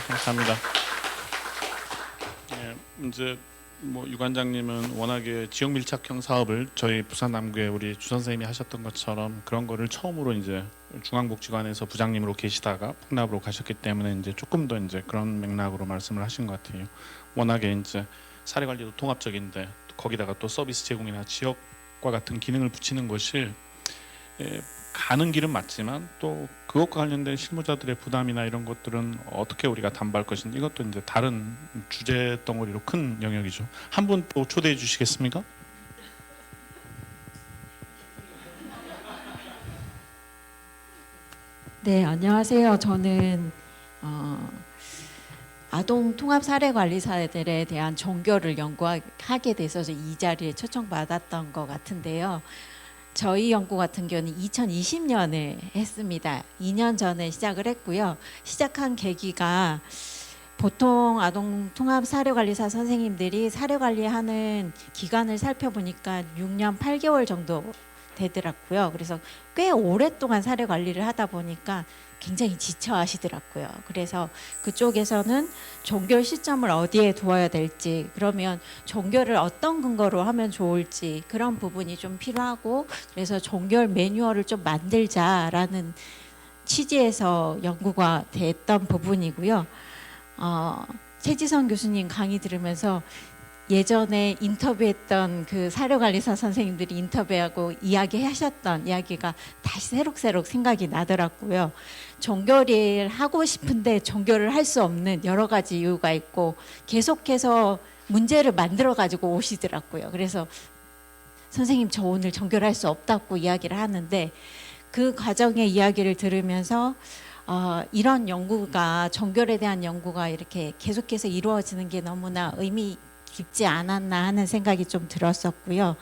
감사합니다. 이제 유관장님은 워낙에 지역 밀착형 사업을 저희 부산 남구에 우리 주 선생님이 하셨던 것처럼 그런 거를 처음으로 이제 중앙복지관에서 부장님으로 계시다가 풍납으로 가셨기 때문에 이제 조금 더 이제 그런 맥락으로 말씀을 하신 것 같아요. 워낙에 이제 사례 관리도 통합적인데 거기다가 또 서비스 제공이나 지역과 같은 기능을 붙이는 것이 가는 길은 맞지만 또 그것과 관련된 실무자들의 부담이나 이런 것들은 어떻게 우리가 담보할 것인지 이것도 이제 다른 주제 덩어리로 큰 영역이죠. 한 분 또 초대해 주시겠습니까? 네, 안녕하세요. 저는 아동 통합 사례 관리사들에 대한 종교를 연구하게 돼서 이 자리에 초청받았던 것 같은데요. 저희 연구 같은 경우는 2020년에 했습니다. 2년 전에 시작을 했고요. 시작한 계기가 보통 아동 통합 사례 관리사 선생님들이 사례 관리하는 기간을 살펴보니까 6년 8개월 정도 되더라고요. 그래서 꽤 오랫동안 사례 관리를 하다 보니까 굉장히 지쳐하시더라고요. 그래서 그쪽에서는 종결 시점을 어디에 두어야 될지, 그러면 종결을 어떤 근거로 하면 좋을지 그런 부분이 좀 필요하고, 그래서 종결 매뉴얼을 좀 만들자라는 취지에서 연구가 됐던 부분이고요. 최지선 교수님 강의 들으면서 예전에 인터뷰했던 그 사료관리사 선생님들이 인터뷰하고 이야기하셨던 이야기가 다시 새록새록 생각이 나더라고요. 종결을 하고 싶은데 종결을 할 수 없는 여러 가지 이유가 있고 계속해서 문제를 만들어 가지고 오시더라고요. 그래서 선생님 저 오늘 종결할 수 없다고 이야기를 하는데, 그 과정의 이야기를 들으면서 이런 연구가, 종결에 대한 연구가 이렇게 계속해서 이루어지는 게 너무나 의미 깊지 않았나 하는 생각이 좀 들었었고요.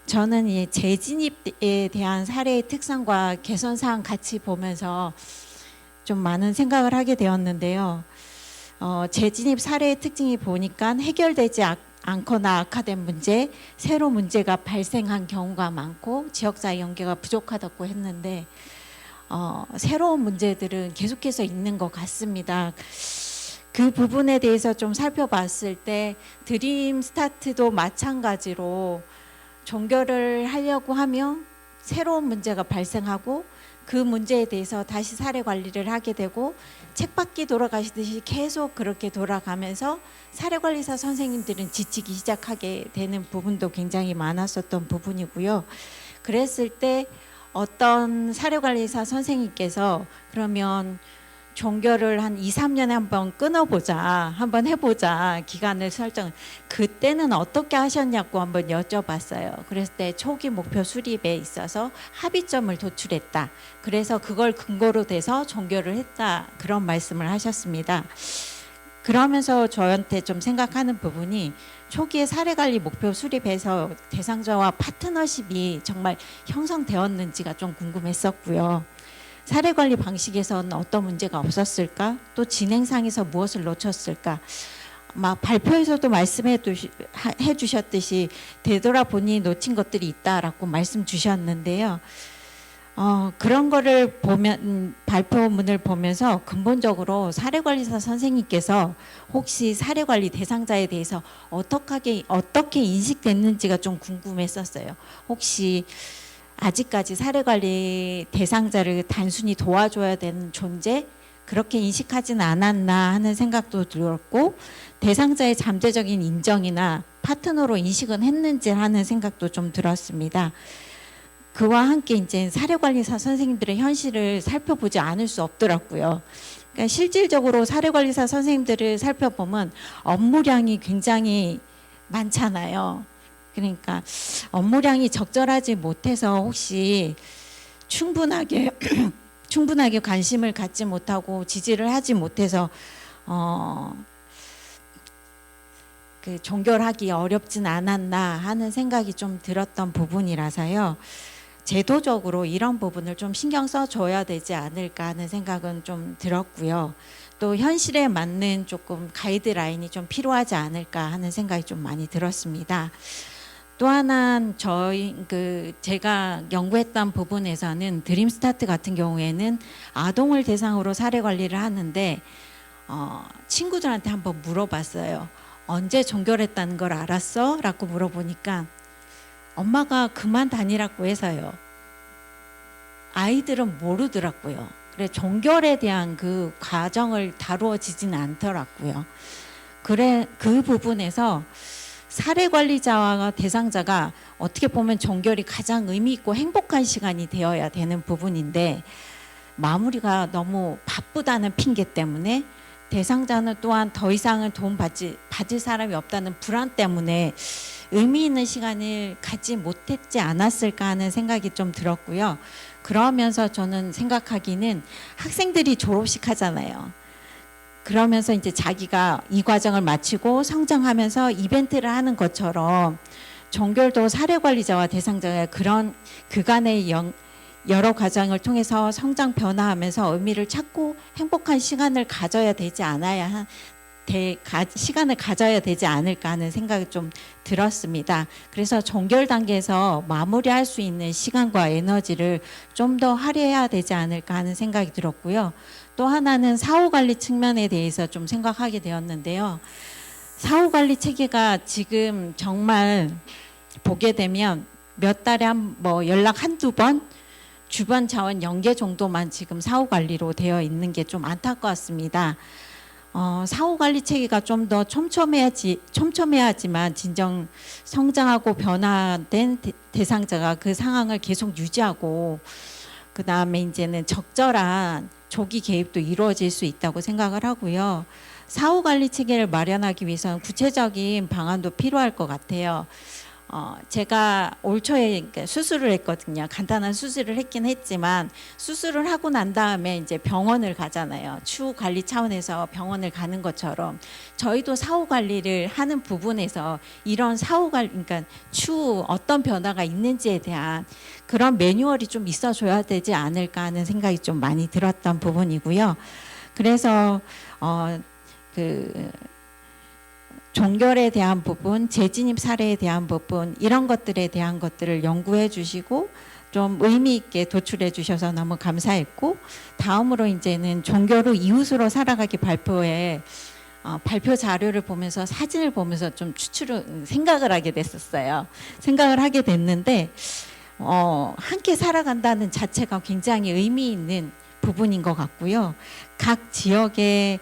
저는 이 재진입에 대한 사례의 특성과 개선 사항 같이 보면서 좀 많은 생각을 하게 되었는데요. 재진입 사례의 특징이 보니까 해결되지 않거나 악화된 문제, 새로 문제가 발생한 경우가 많고 지역사회 연계가 부족하다고 했는데 새로운 문제들은 계속해서 있는 것 같습니다. 그 부분에 대해서 좀 살펴봤을 때 드림 스타트도 마찬가지로 종결을 하려고 하면 새로운 문제가 발생하고 그 문제에 대해서 다시 사례 관리를 하게 되고 쳇바퀴 돌아가시듯이 계속 그렇게 돌아가면서 사례관리사 선생님들은 지치기 시작하게 되는 부분도 굉장히 많았었던 부분이고요. 그랬을 때 어떤 사례관리사 선생님께서 그러면 종결을 한 2, 3년에 한번 끊어보자, 한번 해보자, 기간을 설정. 그때는 어떻게 하셨냐고 한번 여쭤봤어요. 그랬을 때 초기 목표 수립에 있어서 합의점을 도출했다. 그래서 그걸 근거로 돼서 종결을 했다. 그런 말씀을 하셨습니다. 그러면서 저한테 좀 생각하는 부분이 초기에 사례관리 목표 수립해서 대상자와 파트너십이 정말 형성되었는지가 좀 궁금했었고요. 사례관리 방식에서는 어떤 문제가 없었을까? 또 진행상에서 무엇을 놓쳤을까? 막 발표에서도 말씀해 주셨듯이 되돌아보니 놓친 것들이 있다라고 말씀 주셨는데요. 그런 거를 보면, 발표문을 보면서 근본적으로 사례관리사 선생님께서 혹시 사례관리 대상자에 대해서 어떻게 인식됐는지가 좀 궁금했었어요. 혹시 아직까지 사례관리 대상자를 단순히 도와줘야 되는 존재, 그렇게 인식하지는 않았나 하는 생각도 들었고, 대상자의 잠재적인 인정이나 파트너로 인식은 했는지 하는 생각도 좀 들었습니다. 그와 함께 이제 사례관리사 선생님들의 현실을 살펴보지 않을 수 없더라고요. 그러니까 실질적으로 사례관리사 선생님들을 살펴보면 업무량이 굉장히 많잖아요. 그러니까 업무량이 적절하지 못해서 혹시 충분하게 관심을 갖지 못하고 지지를 하지 못해서 그 종결하기 어렵진 않았나 하는 생각이 좀 들었던 부분이라서요. 제도적으로 이런 부분을 좀 신경 써줘야 되지 않을까 하는 생각은 좀 들었고요. 또 현실에 맞는 조금 가이드라인이 좀 필요하지 않을까 하는 생각이 좀 많이 들었습니다. 또 하나 제가 연구했던 부분에서는 드림스타트 같은 경우에는 아동을 대상으로 사례 관리를 하는데 친구들한테 한번 물어봤어요. 언제 종결했다는 걸 알았어? 라고 물어보니까 엄마가 그만 다니라고 해서요. 아이들은 모르더라고요. 그래 종결에 대한 그 과정을 다루어지지는 않더라고요. 그 부분에서 사례 관리자와 대상자가 어떻게 보면 종결이 가장 의미 있고 행복한 시간이 되어야 되는 부분인데 마무리가 너무 바쁘다는 핑계 때문에 대상자는 또한 더 이상은 받을 사람이 없다는 불안 때문에 의미 있는 시간을 갖지 못했지 않았을까 하는 생각이 좀 들었고요. 그러면서 저는 생각하기는 학생들이 졸업식 하잖아요. 그러면서 이제 자기가 이 과정을 마치고 성장하면서 이벤트를 하는 것처럼 종결도 사례 관리자와 대상자의 그런 그간의 여러 과정을 통해서 성장 변화하면서 의미를 찾고 행복한 시간을 가져야 되지 시간을 가져야 되지 않을까 하는 생각이 좀 들었습니다. 그래서 종결 단계에서 마무리할 수 있는 시간과 에너지를 좀 더 할애해야 되지 않을까 하는 생각이 들었고요. 또 하나는 사후관리 측면에 대해서 좀 생각하게 되었는데요. 사후관리 체계가 지금 정말 보게 되면 몇 달에 연락 한두 번 주변 자원 연계 정도만 지금 사후관리로 되어 있는 게 좀 안타까웠습니다. 사후관리 체계가 좀 더 촘촘해야지만 진정 성장하고 변화된 대상자가 그 상황을 계속 유지하고 그 다음에 이제는 적절한 조기 개입도 이루어질 수 있다고 생각을 하고요. 사후관리 체계를 마련하기 위해서는 구체적인 방안도 필요할 것 같아요. 제가 올 초에 수술을 했거든요. 간단한 수술을 했긴 했지만 수술을 하고 난 다음에 이제 병원을 가잖아요. 추후 관리 차원에서 병원을 가는 것처럼 저희도 사후 관리를 하는 부분에서 이런 사후 관리, 그러니까 추후 어떤 변화가 있는지에 대한 그런 매뉴얼이 좀 있어줘야 되지 않을까 하는 생각이 좀 많이 들었던 부분이고요. 그래서 종결에 대한 부분, 재진입 사례에 대한 부분 이런 것들에 대한 것들을 연구해 주시고 좀 의미 있게 도출해 주셔서 너무 감사했고 다음으로 이제는 종결 후 이웃으로 살아가기 발표에 발표 자료를 보면서 사진을 보면서 좀 생각을 하게 됐었어요. 생각을 하게 됐는데 함께 살아간다는 자체가 굉장히 의미 있는 부분인 것 같고요. 각 지역의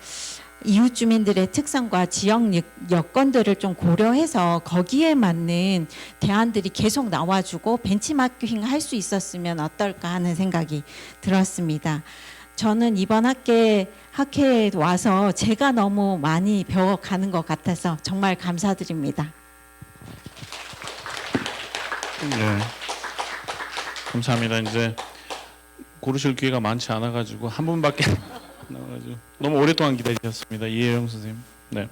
이웃 주민들의 특성과 지역 여건들을 좀 고려해서 거기에 맞는 대안들이 계속 나와주고 벤치마킹 할 수 있었으면 어떨까 하는 생각이 들었습니다. 저는 이번 학회에 와서 제가 너무 많이 배워가는 것 같아서 정말 감사드립니다. 네, 감사합니다. 이제 고르실 기회가 많지 않아가지고 한 분밖에 나와가지고 너무 오랫동안 기다리셨습니다. 이혜영 선생님. 네.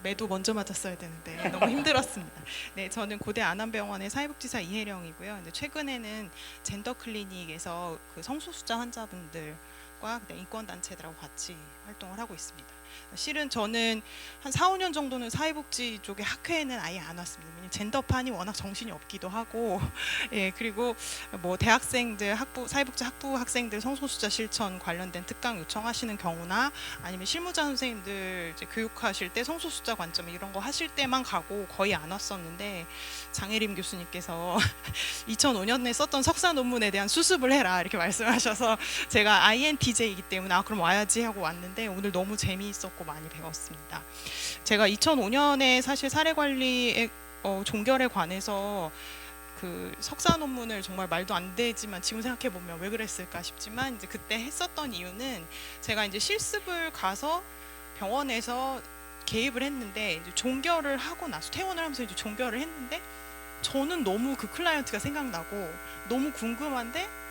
매도 먼저 맞았어야 되는데 너무 힘들었습니다. 네, 저는 고대 안암병원의 사회복지사 이혜령이고요. 근데 최근에는 젠더 클리닉에서 그 성소수자 환자분들과 인권 단체들하고 같이 활동을 하고 있습니다. 실은 저는 한 4, 5년 정도는 사회복지 쪽에 학회에는 아예 안 왔습니다. 왜냐면 젠더판이 워낙 정신이 없기도 하고, 예, 그리고 뭐 대학생들 사회복지 학부 학생들 성소수자 실천 관련된 특강 요청하시는 경우나 아니면 실무자 선생님들 이제 교육하실 때 성소수자 관점 이런 거 하실 때만 가고 거의 안 왔었는데 장혜림 교수님께서 2005년에 썼던 석사 논문에 대한 수습을 해라 이렇게 말씀하셔서 제가 INTJ이기 때문에 그럼 와야지 하고 왔는데 오늘 너무 재미있었고 많이 배웠습니다. 제가 2005년에 사실 사례관리의 종결에 관해서 그 석사 논문을 정말 말도 안 되지만 지금 생각해 보면 왜 그랬을까 싶지만 이제 그때 했었던 이유는 제가 이제 실습을 가서 병원에서 개입을 했는데 이제 종결을 하고 나서 퇴원을 하면서 이제 종결을 했는데 저는 너무 그 클라이언트가 생각나고 너무 궁금한데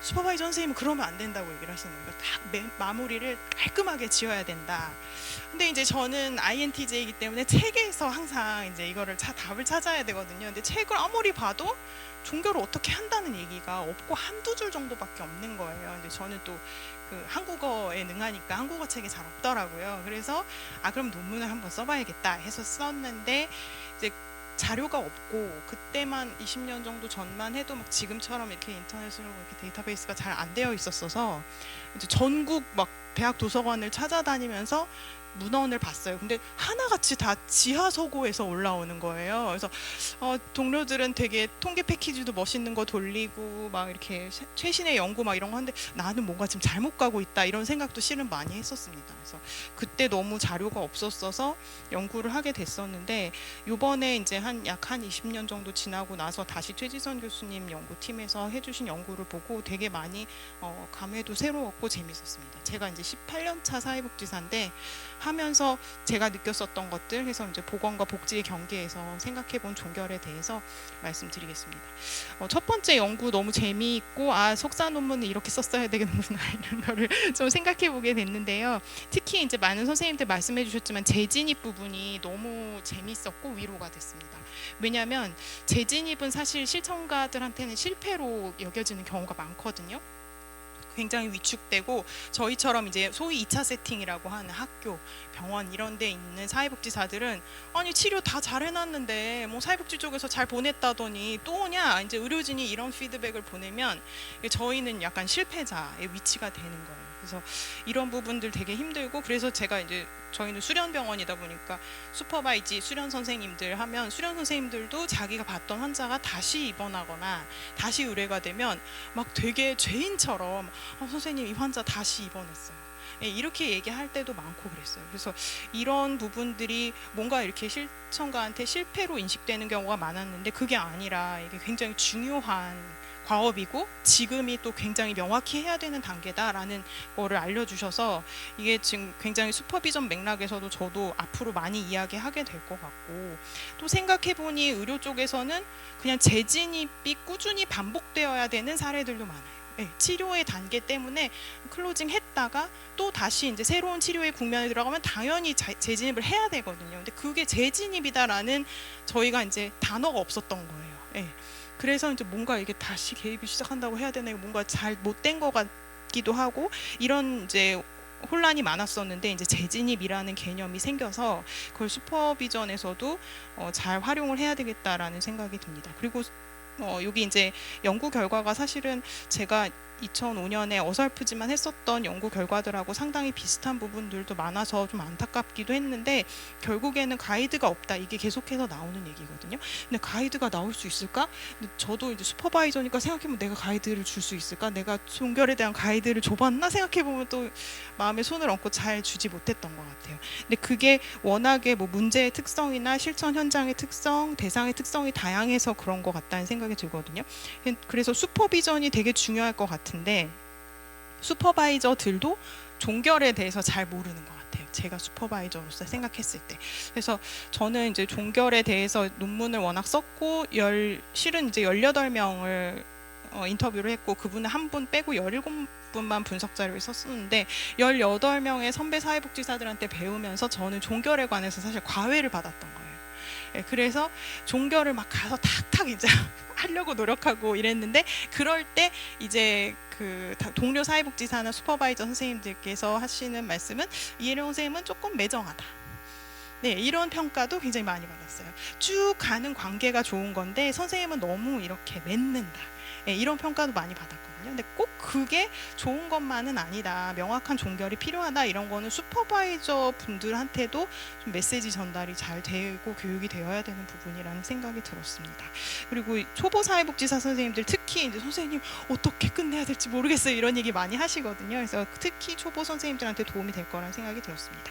슈퍼바이저 선생님은 그러면 안 된다고 얘기를 하시는 거예요. 딱 마무리를 깔끔하게 지어야 된다. 근데 이제 저는 INTJ이기 때문에 책에서 항상 이제 이거를 답을 찾아야 되거든요. 근데 책을 아무리 봐도 종결을 어떻게 한다는 얘기가 없고 한두 줄 정도밖에 없는 거예요. 근데 저는 또 그 한국어에 능하니까 한국어 책이 잘 없더라고요. 그래서 그럼 논문을 한번 써봐야겠다 해서 썼는데 이제 자료가 없고 그때만 20년 정도 전만 해도 막 지금처럼 이렇게 인터넷으로 이렇게 데이터베이스가 잘 안 되어 있었어서 이제 전국 막 대학 도서관을 찾아다니면서 문헌을 봤어요. 근데 하나같이 다 지하 서고에서 올라오는 거예요. 그래서 동료들은 되게 통계 패키지도 멋있는 거 돌리고 막 이렇게 최신의 연구 막 이런 거 하는데 나는 뭔가 지금 잘못 가고 있다 이런 생각도 실은 많이 했었습니다. 그래서 그때 너무 자료가 없었어서 연구를 하게 됐었는데 요번에 이제 약 한 20년 정도 지나고 나서 다시 최지선 교수님 연구팀에서 해주신 연구를 보고 되게 많이 감회도 새로웠고 재밌었습니다. 제가 이제 18년 차 사회복지사인데 하면서 제가 느꼈었던 것들 해서 이제 보건과 복지의 경계에서 생각해본 종결에 대해서 말씀드리겠습니다. 첫 번째 연구 너무 재미있고 석사 논문은 이렇게 썼어야 되겠구나 이런 거를 좀 생각해보게 됐는데요. 특히 이제 많은 선생님들 말씀해주셨지만 재진입 부분이 너무 재미있었고 위로가 됐습니다. 왜냐하면 재진입은 사실 실천가들한테는 실패로 여겨지는 경우가 많거든요. 굉장히 위축되고 저희처럼 이제 소위 2차 세팅이라고 하는 학교, 병원 이런 데 있는 사회복지사들은 아니 치료 다 잘 해놨는데 뭐 사회복지 쪽에서 잘 보냈다더니 또 오냐 이제 의료진이 이런 피드백을 보내면 저희는 약간 실패자의 위치가 되는 거예요. 그래서 이런 부분들 되게 힘들고 그래서 제가 이제 저희는 수련병원이다 보니까 슈퍼바이지 수련 선생님들 하면 수련 선생님들도 자기가 봤던 환자가 다시 입원하거나 다시 의뢰가 되면 막 되게 죄인처럼 선생님 이 환자 다시 입원했어요. 이렇게 얘기할 때도 많고 그랬어요. 그래서 이런 부분들이 뭔가 이렇게 실천가한테 실패로 인식되는 경우가 많았는데 그게 아니라 이게 굉장히 중요한 과업이고 지금이 또 굉장히 명확히 해야 되는 단계다라는 거를 알려주셔서 이게 지금 굉장히 슈퍼비전 맥락에서도 저도 앞으로 많이 이야기하게 될 것 같고 또 생각해보니 의료 쪽에서는 그냥 재진입이 꾸준히 반복되어야 되는 사례들도 많아요. 치료의 단계 때문에 클로징 했다가 또 다시 이제 새로운 치료의 국면에 들어가면 당연히 재진입을 해야 되거든요. 근데 그게 재진입이다라는 저희가 이제 단어가 없었던 거예요. 그래서 이제 뭔가 이게 다시 개입이 시작한다고 해야 되나 뭔가 잘 못된 것 같기도 하고 이런 이제 혼란이 많았었는데 이제 재진입이라는 개념이 생겨서 그걸 슈퍼비전에서도 잘 활용을 해야 되겠다라는 생각이 듭니다. 그리고 여기 이제 연구 결과가 사실은 제가 2005년에 어설프지만 했었던 연구 결과들하고 상당히 비슷한 부분들도 많아서 좀 안타깝기도 했는데 결국에는 가이드가 없다 이게 계속해서 나오는 얘기거든요. 근데 가이드가 나올 수 있을까? 근데 저도 이제 슈퍼바이저니까 생각해보면 내가 가이드를 줄 수 있을까? 내가 종결에 대한 가이드를 줘봤나? 생각해보면 또 마음에 손을 얹고 잘 주지 못했던 것 같아요. 근데 그게 워낙에 뭐 문제의 특성이나 실천 현장의 특성, 대상의 특성이 다양해서 그런 것 같다는 생각이 들거든요. 그래서 슈퍼비전이 되게 중요할 것 같은데 슈퍼바이저들도 종결에 대해서 잘 모르는 것 같아요. 제가 슈퍼바이저로서 생각했을 때. 그래서 저는 이제 종결에 대해서 논문을 워낙 썼고 실은 이제 18명을 인터뷰를 했고 그분은 한 분 빼고 17분만 분석 자료를 썼었는데 18명의 선배 사회복지사들한테 배우면서 저는 종결에 관해서 사실 과외를 받았던 거예요. 그래서 종결을 막 가서 탁탁 이제 하려고 노력하고 이랬는데 그럴 때 이제 그 동료 사회복지사나 슈퍼바이저 선생님들께서 하시는 말씀은 이혜령 선생님은 조금 매정하다. 네, 이런 평가도 굉장히 많이 받았어요. 쭉 가는 관계가 좋은 건데 선생님은 너무 이렇게 맺는다. 네, 이런 평가도 많이 받았거든요. 근데 꼭 그게 좋은 것만은 아니다. 명확한 종결이 필요하다. 이런 거는 슈퍼바이저 분들한테도 좀 메시지 전달이 잘 되고 교육이 되어야 되는 부분이라는 생각이 들었습니다. 그리고 초보 사회복지사 선생님들 특히 이제 선생님 어떻게 끝내야 될지 모르겠어요. 이런 얘기 많이 하시거든요. 그래서 특히 초보 선생님들한테 도움이 될 거라는 생각이 들었습니다.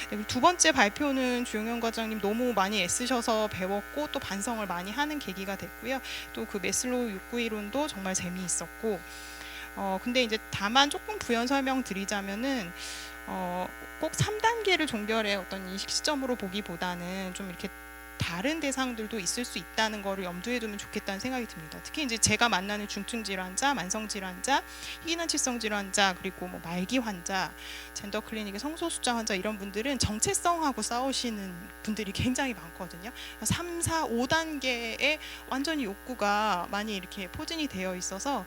네, 두 번째 발표는 주영현 과장님 너무 많이 애쓰셔서 배웠고 또 반성을 많이 하는 계기가 됐고요. 또 그 메슬로우 욕구이론도 정말 재미있었고 근데 이제 다만 조금 부연 설명 드리자면은 꼭 3단계를 종결의 어떤 인식 시점으로 보기보다는 좀 이렇게 다른 대상들도 있을 수 있다는 거를 염두에 두면 좋겠다는 생각이 듭니다. 특히 이제 제가 만나는 중증 질환자, 만성 질환자, 희귀난치성 질환자, 그리고 뭐 말기 환자, 젠더 클리닉의 성소수자 환자 이런 분들은 정체성하고 싸우시는 분들이 굉장히 많거든요. 3, 4, 5단계에 완전히 욕구가 많이 이렇게 포진이 되어 있어서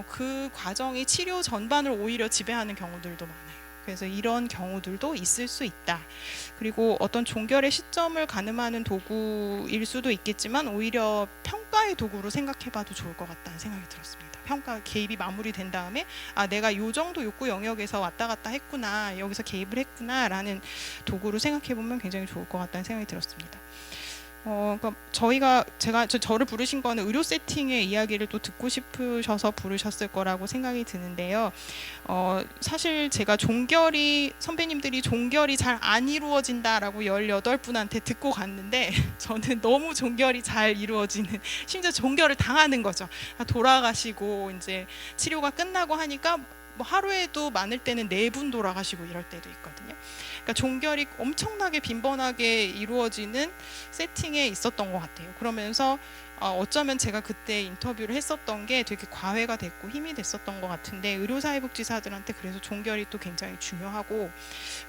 그 과정이 치료 전반을 오히려 지배하는 경우들도 많아요. 그래서 이런 경우들도 있을 수 있다. 그리고 어떤 종결의 시점을 가늠하는 도구일 수도 있겠지만 오히려 평가의 도구로 생각해봐도 좋을 것 같다는 생각이 들었습니다. 평가 개입이 마무리된 다음에 아 내가 요 정도 욕구 영역에서 왔다 갔다 했구나, 여기서 개입을 했구나라는 도구로 생각해보면 굉장히 좋을 것 같다는 생각이 들었습니다. 그러니까 저를 부르신 거는 의료 세팅의 이야기를 또 듣고 싶으셔서 부르셨을 거라고 생각이 드는데요. 사실 제가 선배님들이 종결이 잘 안 이루어진다라고 18분한테 듣고 갔는데 저는 너무 종결이 잘 이루어지는, 심지어 종결을 당하는 거죠. 돌아가시고 이제 치료가 끝나고 하니까 뭐 하루에도 많을 때는 4분 돌아가시고 이럴 때도 있거든요. 그러니까 종결이 엄청나게 빈번하게 이루어지는 세팅에 있었던 것 같아요. 그러면서 어쩌면 제가 그때 인터뷰를 했었던 게 되게 과회가 됐고 힘이 됐었던 것 같은데, 의료사회복지사들한테 그래서 종결이 또 굉장히 중요하고,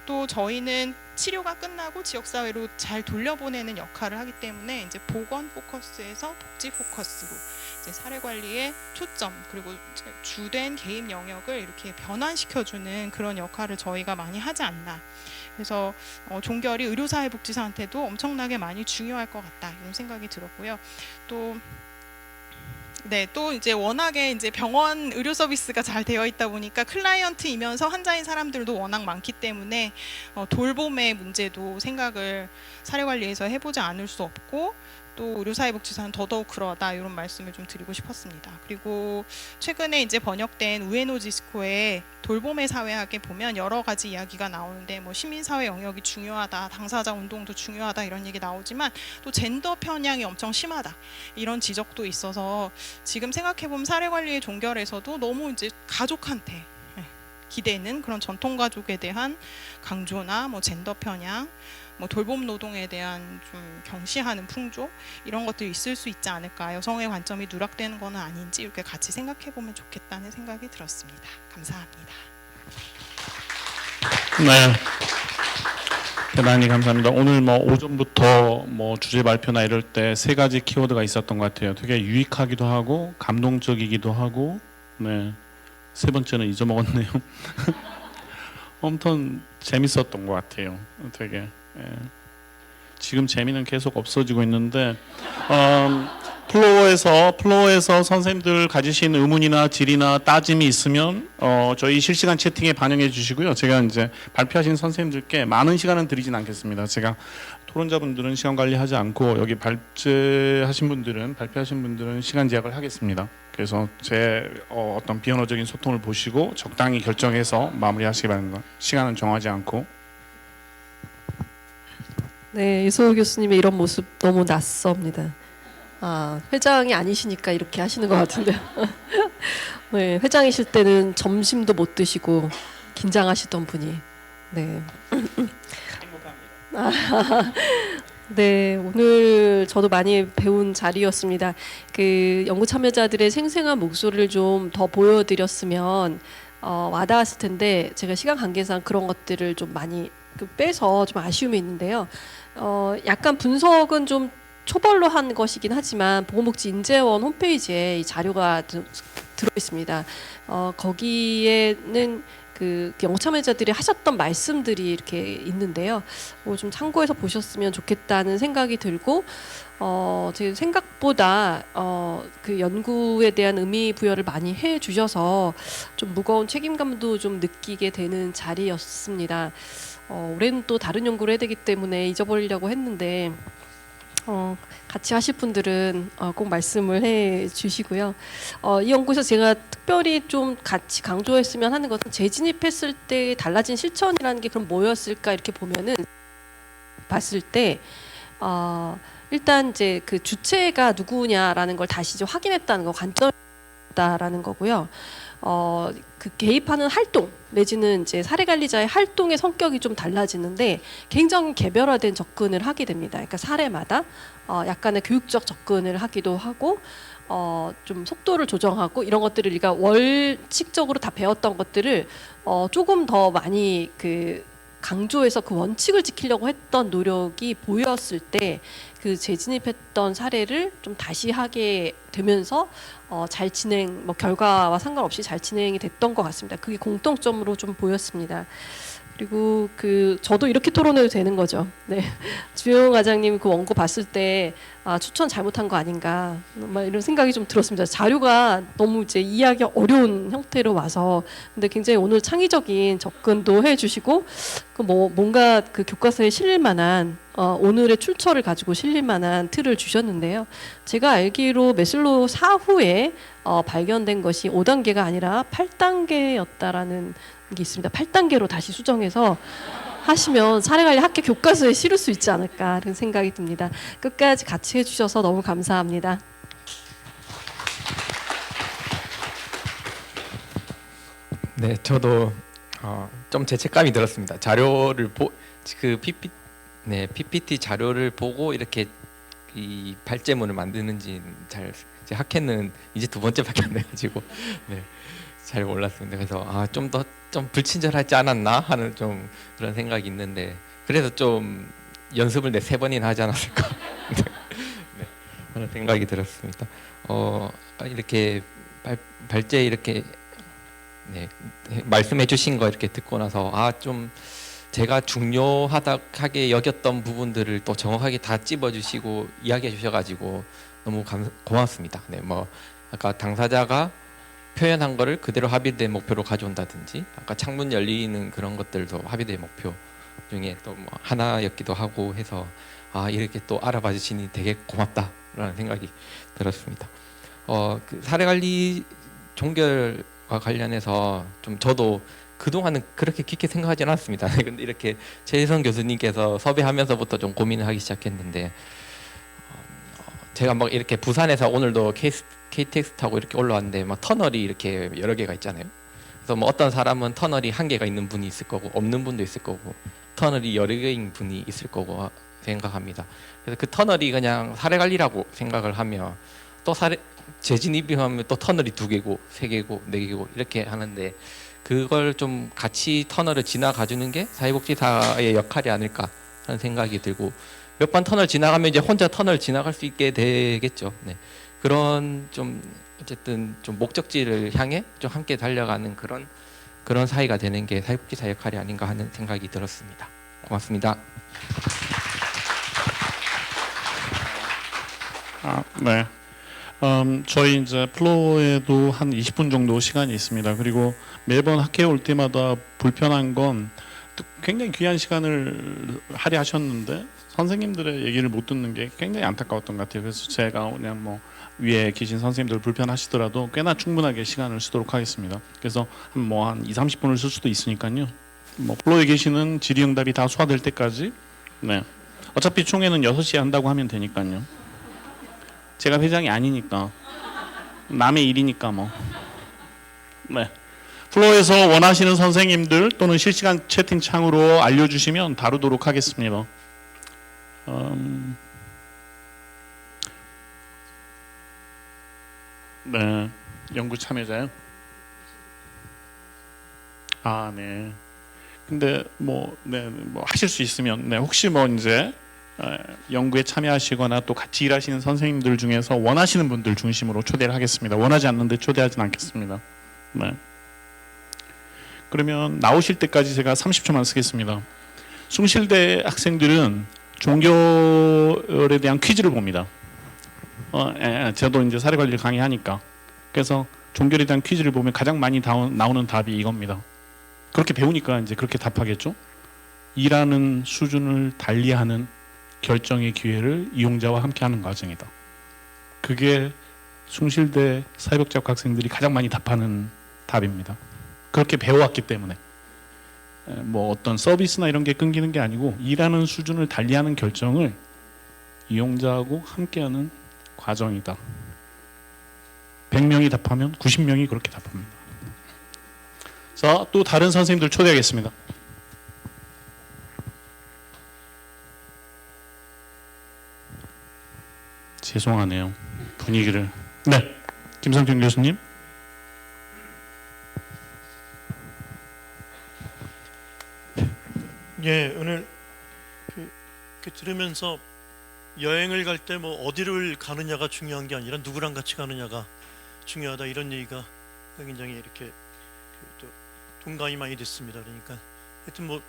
또 저희는 치료가 끝나고 지역사회로 잘 돌려보내는 역할을 하기 때문에 이제 보건 포커스에서 복지 포커스로 이제 사례관리의 초점 그리고 주된 개입 영역을 이렇게 변환시켜주는 그런 역할을 저희가 많이 하지 않나. 그래서 종결이 의료사회복지사한테도 엄청나게 많이 중요할 것 같다, 이런 생각이 들었고요. 또 이제 워낙에 이제 병원 의료 서비스가 잘 되어 있다 보니까 클라이언트이면서 환자인 사람들도 워낙 많기 때문에 돌봄의 문제도 생각을 사례관리에서 해보지 않을 수 없고, 또 의료사회복지사는 더더욱 그러하다, 이런 말씀을 좀 드리고 싶었습니다. 그리고 최근에 이제 번역된 우에노지스코의 돌봄의 사회학에 보면 여러 가지 이야기가 나오는데, 뭐 시민사회 영역이 중요하다, 당사자 운동도 중요하다, 이런 얘기 나오지만 또 젠더 편향이 엄청 심하다, 이런 지적도 있어서 지금 생각해보면 사례관리의 종결에서도 너무 이제 가족한테 기대는 그런 전통가족에 대한 강조나 뭐 젠더 편향, 뭐 돌봄 노동에 대한 좀 경시하는 풍조, 이런 것들이 있을 수 있지 않을까, 여성의 관점이 누락되는 것은 아닌지 이렇게 같이 생각해보면 좋겠다는 생각이 들었습니다. 감사합니다. 네, 대단히 감사합니다. 오늘 뭐 오전부터 뭐 주제 발표나 이럴 때 3가지 키워드가 있었던 것 같아요. 되게 유익하기도 하고 감동적이기도 하고, 네, 3번째는 잊어먹었네요. 엄청 재밌었던 것 같아요. 되게. 예. 지금 재미는 계속 없어지고 있는데, 플로어에서 선생님들 가지신 의문이나 질의나 따짐이 있으면 저희 실시간 채팅에 반영해 주시고요. 제가 이제 발표하신 선생님들께 많은 시간은 드리진 않겠습니다. 제가 토론자분들은 시간 관리하지 않고 여기 발표하신 분들은 시간 제약을 하겠습니다. 그래서 제 어떤 비언어적인 소통을 보시고 적당히 결정해서 마무리하시기 바랍니다. 시간은 정하지 않고. 네, 이소우 교수님의 이런 모습 너무 낯섭니다. 회장이 아니시니까 이렇게 하시는 것 같은데요. 네, 회장이실 때는 점심도 못 드시고 긴장하시던 분이. 네. 네, 오늘 저도 많이 배운 자리였습니다. 그 연구 참여자들의 생생한 목소리를 좀 더 보여드렸으면 와닿았을 텐데, 제가 시간 관계상 그런 것들을 좀 많이 빼서 좀 아쉬움이 있는데요. 약간 분석은 좀 초벌로 한 것이긴 하지만 보건복지인재원 홈페이지에 이 자료가 들어 있습니다. 거기에는 그 연구 참여자들이 하셨던 말씀들이 이렇게 있는데요. 좀 참고해서 보셨으면 좋겠다는 생각이 들고, 제 생각보다 그 연구에 대한 의미 부여를 많이 해주셔서 좀 무거운 책임감도 좀 느끼게 되는 자리였습니다. 올해는 또 다른 연구를 해야 되기 때문에 잊어버리려고 했는데, 같이 하실 분들은 꼭 말씀을 해 주시고요. 이 연구에서 제가 특별히 좀 같이 강조했으면 하는 것은, 재진입했을 때 달라진 실천이라는 게 그럼 뭐였을까, 이렇게 보면은 봤을 때 일단 이제 그 주체가 누구냐라는 걸 다시 좀 확인했다는 거, 관점이다라는 거고요. 그 개입하는 활동 내지는 이제 사례관리자의 활동의 성격이 좀 달라지는데 굉장히 개별화된 접근을 하게 됩니다. 그러니까 사례마다 약간의 교육적 접근을 하기도 하고, 좀 속도를 조정하고, 이런 것들을 우리가 원칙적으로 다 배웠던 것들을 조금 더 많이 그 강조해서 그 원칙을 지키려고 했던 노력이 보였을 때 그 재진입했던 사례를 좀 다시 하게 되면서 잘 진행, 뭐 결과와 상관없이 잘 진행이 됐던 것 같습니다. 그게 공통점으로 좀 보였습니다. 그리고 저도 이렇게 토론해도 되는 거죠. 네, 주영 과장님 그 원고 봤을 때 추천 잘못한 거 아닌가, 막 이런 생각이 좀 들었습니다. 자료가 너무 이제 이해하기 어려운 형태로 와서, 근데 굉장히 오늘 창의적인 접근도 해주시고, 뭔가 그 교과서에 실릴 만한 오늘의 출처를 가지고 실릴 만한 틀을 주셨는데요. 제가 알기로 메슬로우 사후에 발견된 것이 5단계가 아니라 8단계였다라는 게 있습니다. 8단계로 다시 수정해서 하시면 사례관리 학계 교과서에 실을 수 있지 않을까 그런 생각이 듭니다. 끝까지 같이 해주셔서 너무 감사합니다. 네, 저도 좀 죄책감이 들었습니다. 자료를 PPT 자료를 보고 이렇게 이 발제문을 만드는지 제 학회는 이제 2번째밖에 안 돼가지고 네, 잘 몰랐습니다. 그래서 좀 불친절하지 않았나 하는 좀 그런 생각이 있는데, 그래서 좀 연습을 3번이나 하지 않았을까 네, 하는 생각이 들었습니다. 이렇게 발제 이렇게 네, 말씀해 주신 거 이렇게 듣고 나서 좀 제가 중요하게 여겼던 부분들을 또 정확하게 다 찝어주시고 이야기해 주셔가지고 너무 고맙습니다. 네, 뭐 아까 당사자가 표현한 거를 그대로 합의된 목표로 가져온다든지, 아까 창문 열리는 그런 것들도 합의된 목표 중에 또 뭐 하나였기도 하고 해서 이렇게 또 알아봐 주시니 되게 고맙다라는 생각이 들었습니다. 그 사례관리 종결과 관련해서 좀 저도 그동안은 그렇게 깊게 생각하지 않았습니다. 근데 이렇게 최혜성 교수님께서 섭외하면서부터 좀 고민을 하기 시작했는데, 제가 막 이렇게 부산에서 오늘도 KTX 타고 이렇게 올라왔는데 막 터널이 이렇게 여러 개가 있잖아요. 그래서 뭐 어떤 사람은 터널이 1개가 있는 분이 있을 거고 없는 분도 있을 거고 터널이 여러 개인 분이 있을 거고 생각합니다. 그래서 그 터널이 그냥 사례관리라고 생각을 하면 또 재진입이 하면 또 터널이 2개고 3개고 4개고 이렇게 하는데, 그걸 좀 같이 터널을 지나가 주는 게 사회복지사의 역할이 아닐까 하는 생각이 들고, 몇 번 터널 지나가면 이제 혼자 터널 지나갈 수 있게 되겠죠. 네. 그런 좀 어쨌든 좀 목적지를 향해 좀 함께 달려가는 그런 사이가 되는 게 사회복지사 역할이 아닌가 하는 생각이 들었습니다. 고맙습니다. 네. 저희 이제 플로어에도 한 20분 정도 시간이 있습니다. 그리고 매번 학회에 올 때마다 불편한 건 굉장히 귀한 시간을 할애하셨는데 선생님들의 얘기를 못 듣는 게 굉장히 안타까웠던 것 같아요. 그래서 제가 그냥 뭐 위에 계신 선생님들 불편하시더라도 꽤나 충분하게 시간을 쓰도록 하겠습니다. 그래서 한 2, 30분을 쓸 수도 있으니까요. 뭐 플로어에 계시는 질의응답이 다 소화될 때까지, 네. 어차피 총회는 6시에 한다고 하면 되니까요. 제가 회장이 아니니까 남의 일이니까 뭐. 네. 플로어에서 원하시는 선생님들 또는 실시간 채팅창으로 알려주시면 다루도록 하겠습니다. 네, 연구 참여자요. 네. 근데 뭐 하실 수 있으면, 네, 혹시 뭐 이제 연구에 참여하시거나 또 같이 일하시는 선생님들 중에서 원하시는 분들 중심으로 초대를 하겠습니다. 원하지 않는데 초대하진 않겠습니다. 네. 그러면 나오실 때까지 제가 30초만 쓰겠습니다. 숭실대 학생들은 종교에 대한 퀴즈를 봅니다. 저도 이제 사례관리를 강의하니까. 그래서 종교에 대한 퀴즈를 보면 가장 많이 나오는 답이 이겁니다. 그렇게 배우니까 이제 그렇게 답하겠죠. 일하는 수준을 달리하는 결정의 기회를 이용자와 함께하는 과정이다. 그게 숭실대 사회복지학 학생들이 가장 많이 답하는 답입니다. 그렇게 배워왔기 때문에 뭐 어떤 서비스나 이런 게 끊기는 게 아니고 일하는 수준을 달리하는 결정을 이용자하고 함께하는 과정이다. 100명이 답하면 90명이 그렇게 답합니다. 자, 또 다른 선생님들 초대하겠습니다. 죄송하네요. 분위기를. 네, 김성준 교수님. 예, 오늘 들으면서 여행을 갈 때 뭐 어디를 가느냐가 중요한 게 아니라 누구랑 같이 가느냐가 중요하다 이런 얘기가 굉장히 이렇게 또 동감이 많이 됐습니다. 그러니까 하여튼 뭐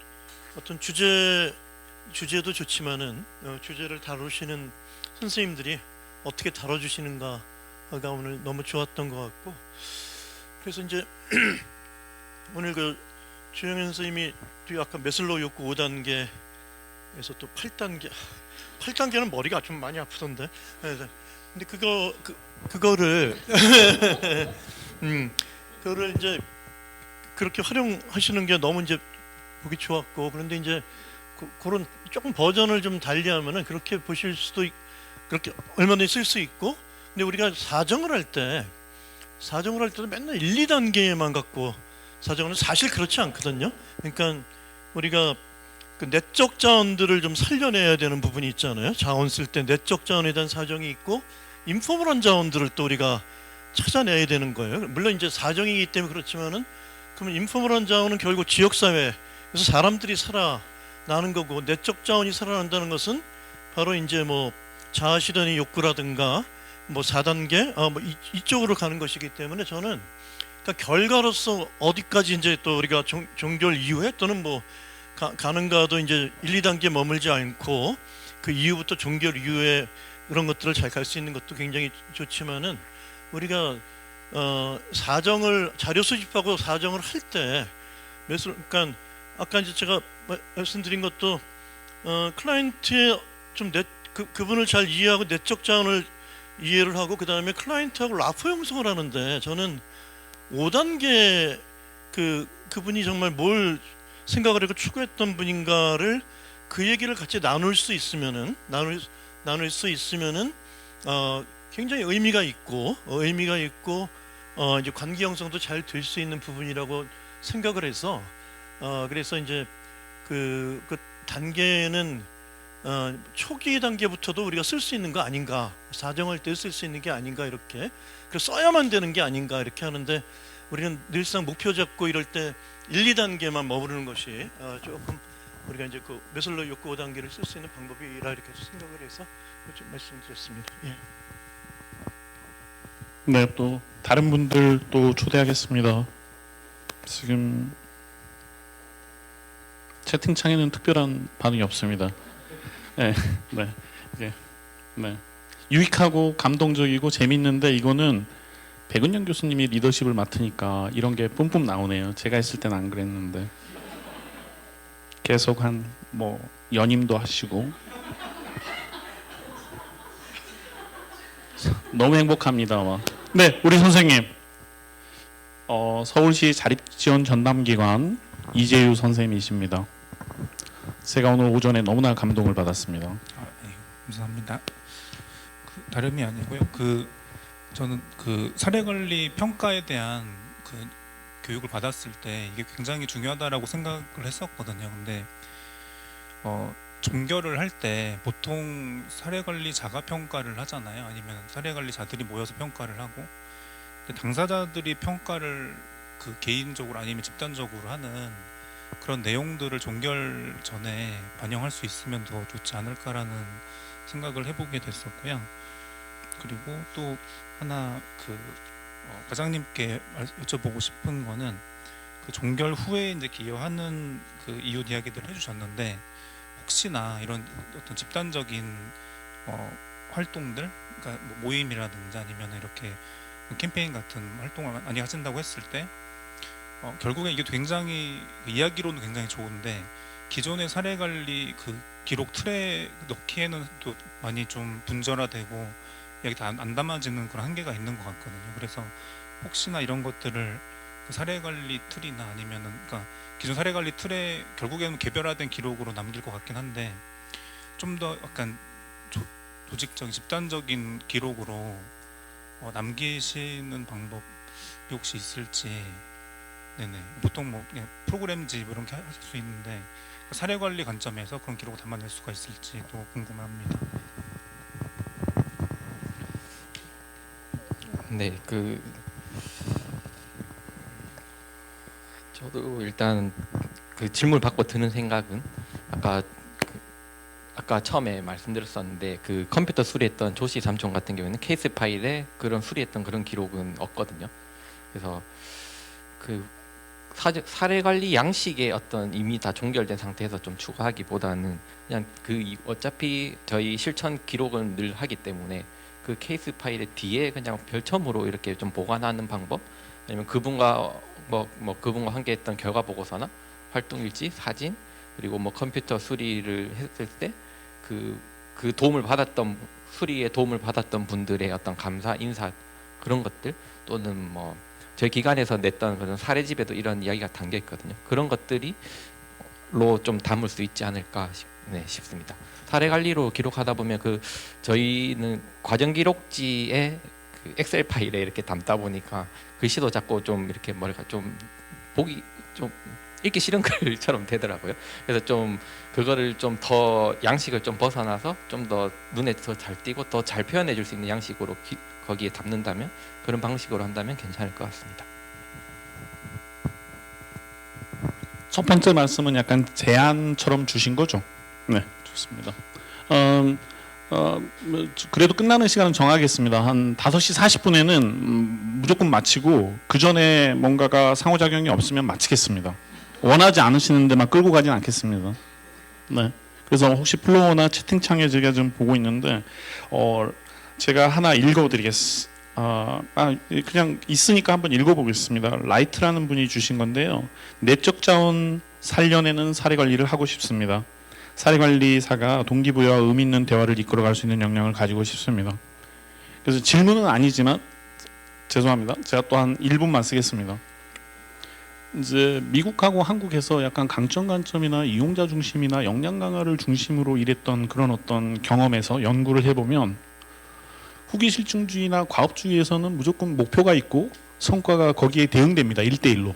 어떤 주제도 좋지만은 주제를 다루시는 선생님들이 어떻게 다뤄주시는가가 오늘 너무 좋았던 것 같고, 그래서 이제 오늘 그 주영현 선생님이 또 아까 메슬로우 욕구 5단계에서 또 8단계는 머리가 좀 많이 아프던데. 근데 그거를 그거를 이제 그렇게 활용하시는 게 너무 이제 보기 좋았고, 그런데 이제 그런 조금 버전을 좀 달리하면은 그렇게 보실 수도 그렇게 얼마든지 쓸 수 있고, 근데 우리가 사정을 할 때도 맨날 1, 2단계만 갖고 사정은 사실 그렇지 않거든요. 그러니까 우리가 그 내적 자원들을 좀 살려내야 되는 부분이 있잖아요. 자원 쓸 때 내적 자원에 대한 사정이 있고 인포멀한 자원들을 또 우리가 찾아내야 되는 거예요. 물론 이제 사정이기 때문에 그렇지만은 그러면 인포멀한 자원은 결국 지역 사회에서 사람들이 살아나는 거고, 내적 자원이 살아난다는 것은 바로 이제 뭐 자아 실현의 욕구라든가 뭐 4단계 뭐 이쪽으로 가는 것이기 때문에 저는 그러니까 결과로서 어디까지 이제 또 우리가 종결 이후에 또는 뭐 가는가도 이제 1, 2단계 머물지 않고 그 이후부터 종결 이후에 그런 것들을 잘 갈 수 있는 것도 굉장히 좋지만은 우리가 사정을 자료 수집하고 사정을 할 때 그러니까 아까 이제 제가 말씀드린 것도 클라이언트의 좀 그분을 잘 이해하고 내적 자원을 이해를 하고 그 다음에 클라이언트하고 라포 형성을 하는데, 저는 5단계 그분이 정말 뭘 생각을 하고 추구했던 분인가를 그 얘기를 같이 나눌 수 있으면은 굉장히 의미가 있고 이제 관계 형성도 잘 될 수 있는 부분이라고 생각을 해서 그래서 이제 그 단계는 초기 단계부터도 우리가 쓸 수 있는 거 아닌가, 사정할 때 쓸 수 있는 게 아닌가, 이렇게 그래서 써야만 되는 게 아닌가 이렇게 하는데, 우리는 늘상 목표 잡고 이럴 때 1, 2단계만 머무르는 것이 조금 우리가 이제 그 메슬로우 욕구 5단계를 쓸 수 있는 방법이라 이렇게 생각을 해서 좀 말씀드렸습니다. 예. 네, 또 다른 분들 또 초대하겠습니다. 지금 채팅창에는 특별한 반응이 없습니다. 네, 네, 네, 네. 유익하고 감동적이고 재밌는데 이거는 백은영 교수님이 리더십을 맡으니까 이런 게 뿜뿜 나오네요. 제가 했을 때는 안 그랬는데 계속 뭐 연임도 하시고 너무 행복합니다. 네, 우리 선생님 서울시 자립지원 전담기관 이재유 선생님이십니다. 제가 오늘 오전에 너무나 감동을 받았습니다. 네, 감사합니다. 다름이 아니고요. 저는 사례관리 평가에 대한 교육을 받았을 때 이게 굉장히 중요하다라고 생각을 했었거든요. 근데 종결을 할 때 보통 사례관리자가 평가를 하잖아요. 아니면 사례관리자들이 모여서 평가를 하고, 근데 당사자들이 평가를 개인적으로 아니면 집단적으로 하는 그런 내용들을 종결 전에 반영할 수 있으면 더 좋지 않을까라는 생각을 해보게 됐었고요. 그리고 또 하나 과장님께 여쭤보고 싶은 거는 종결 후에 이제 기여하는 이웃 이야기들을 해주셨는데, 혹시나 이런 어떤 집단적인 활동들, 그러니까 뭐 모임이라든지 아니면 이렇게 캠페인 같은 활동을 많이 하신다고 했을 때 결국에 이게 굉장히 이야기로는 굉장히 좋은데 기존의 사례관리 기록 틀에 넣기에는 또 많이 좀 분절화되고 이야기 다 안 담아지는 그런 한계가 있는 것 같거든요. 그래서 혹시나 이런 것들을 사례관리 틀이나 아니면은 기존 사례관리 틀에 결국에는 개별화된 기록으로 남길 것 같긴 한데, 좀 더 약간 조직적인 집단적인 기록으로 남기시는 방법이 혹시 있을지. 네네. 보통 뭐 그냥 프로그램집 이런 게 하실 수 있는데 사례관리 관점에서 그런 기록을 담아낼 수가 있을지도 궁금합니다. 네, 저도 일단 질문 받고 드는 생각은 아까 처음에 말씀드렸었는데 그 컴퓨터 수리했던 조씨 삼촌 같은 경우에는 케이스 파일에 그런 수리했던 그런 기록은 없거든요. 그래서 그 사례 관리 양식의 어떤 이미 다 종결된 상태에서 좀 추가하기보다는 그냥 어차피 저희 실천 기록은 늘 하기 때문에 그 케이스 파일의 뒤에 그냥 별첨으로 이렇게 좀 보관하는 방법, 아니면 그분과 그분과 함께했던 결과 보고서나 활동일지, 사진, 그리고 뭐 컴퓨터 수리를 했을 때 그 도움을 받았던 수리에 도움을 받았던 분들의 어떤 감사 인사 그런 것들, 또는 뭐 저희 기관에서 냈던 그런 사례집에도 이런 이야기가 담겨 있거든요. 그런 것들로 좀 담을 수 있지 않을까 싶습니다. 사례 관리로 기록하다 보면 저희는 과정 기록지에 그 엑셀 파일에 이렇게 담다 보니까 글씨도 자꾸 좀 이렇게 좀 보기 좀 읽기 싫은 글처럼 되더라고요. 그래서 좀 그거를 좀 더 양식을 좀 벗어나서 좀 더 눈에 더 잘 띄고 더 잘 표현해 줄 수 있는 양식으로 거기에 담는다면, 그런 방식으로 한다면 괜찮을 것 같습니다. 첫 번째 말씀은 약간 제안처럼 주신 거죠? 네, 좋습니다. 그래도 끝나는 시간은 정하겠습니다. 한 5시 40분에는 무조건 마치고 그 전에 뭔가가 상호작용이 없으면 마치겠습니다. 원하지 않으시는 데만 끌고 가진 않겠습니다. 네. 그래서 혹시 플로어나 채팅창에 제가 좀 보고 있는데 제가 하나 읽어드리겠습니다. 그냥 있으니까 한번 읽어보겠습니다. 라이트라는 분이 주신 건데요. 내적 자원 살려내는 사례 관리를 하고 싶습니다. 사례 관리사가 동기부여와 의미 있는 대화를 이끌어갈 수 있는 역량을 가지고 싶습니다. 그래서 질문은 아니지만 죄송합니다. 제가 또 한 1분만 쓰겠습니다. 이제 미국하고 한국에서 약간 강점이나 이용자 중심이나 역량 강화를 중심으로 일했던 그런 어떤 경험에서 연구를 해보면 후기 실증주의나 과업주의에서는 무조건 목표가 있고 성과가 거기에 대응됩니다. 1대1로.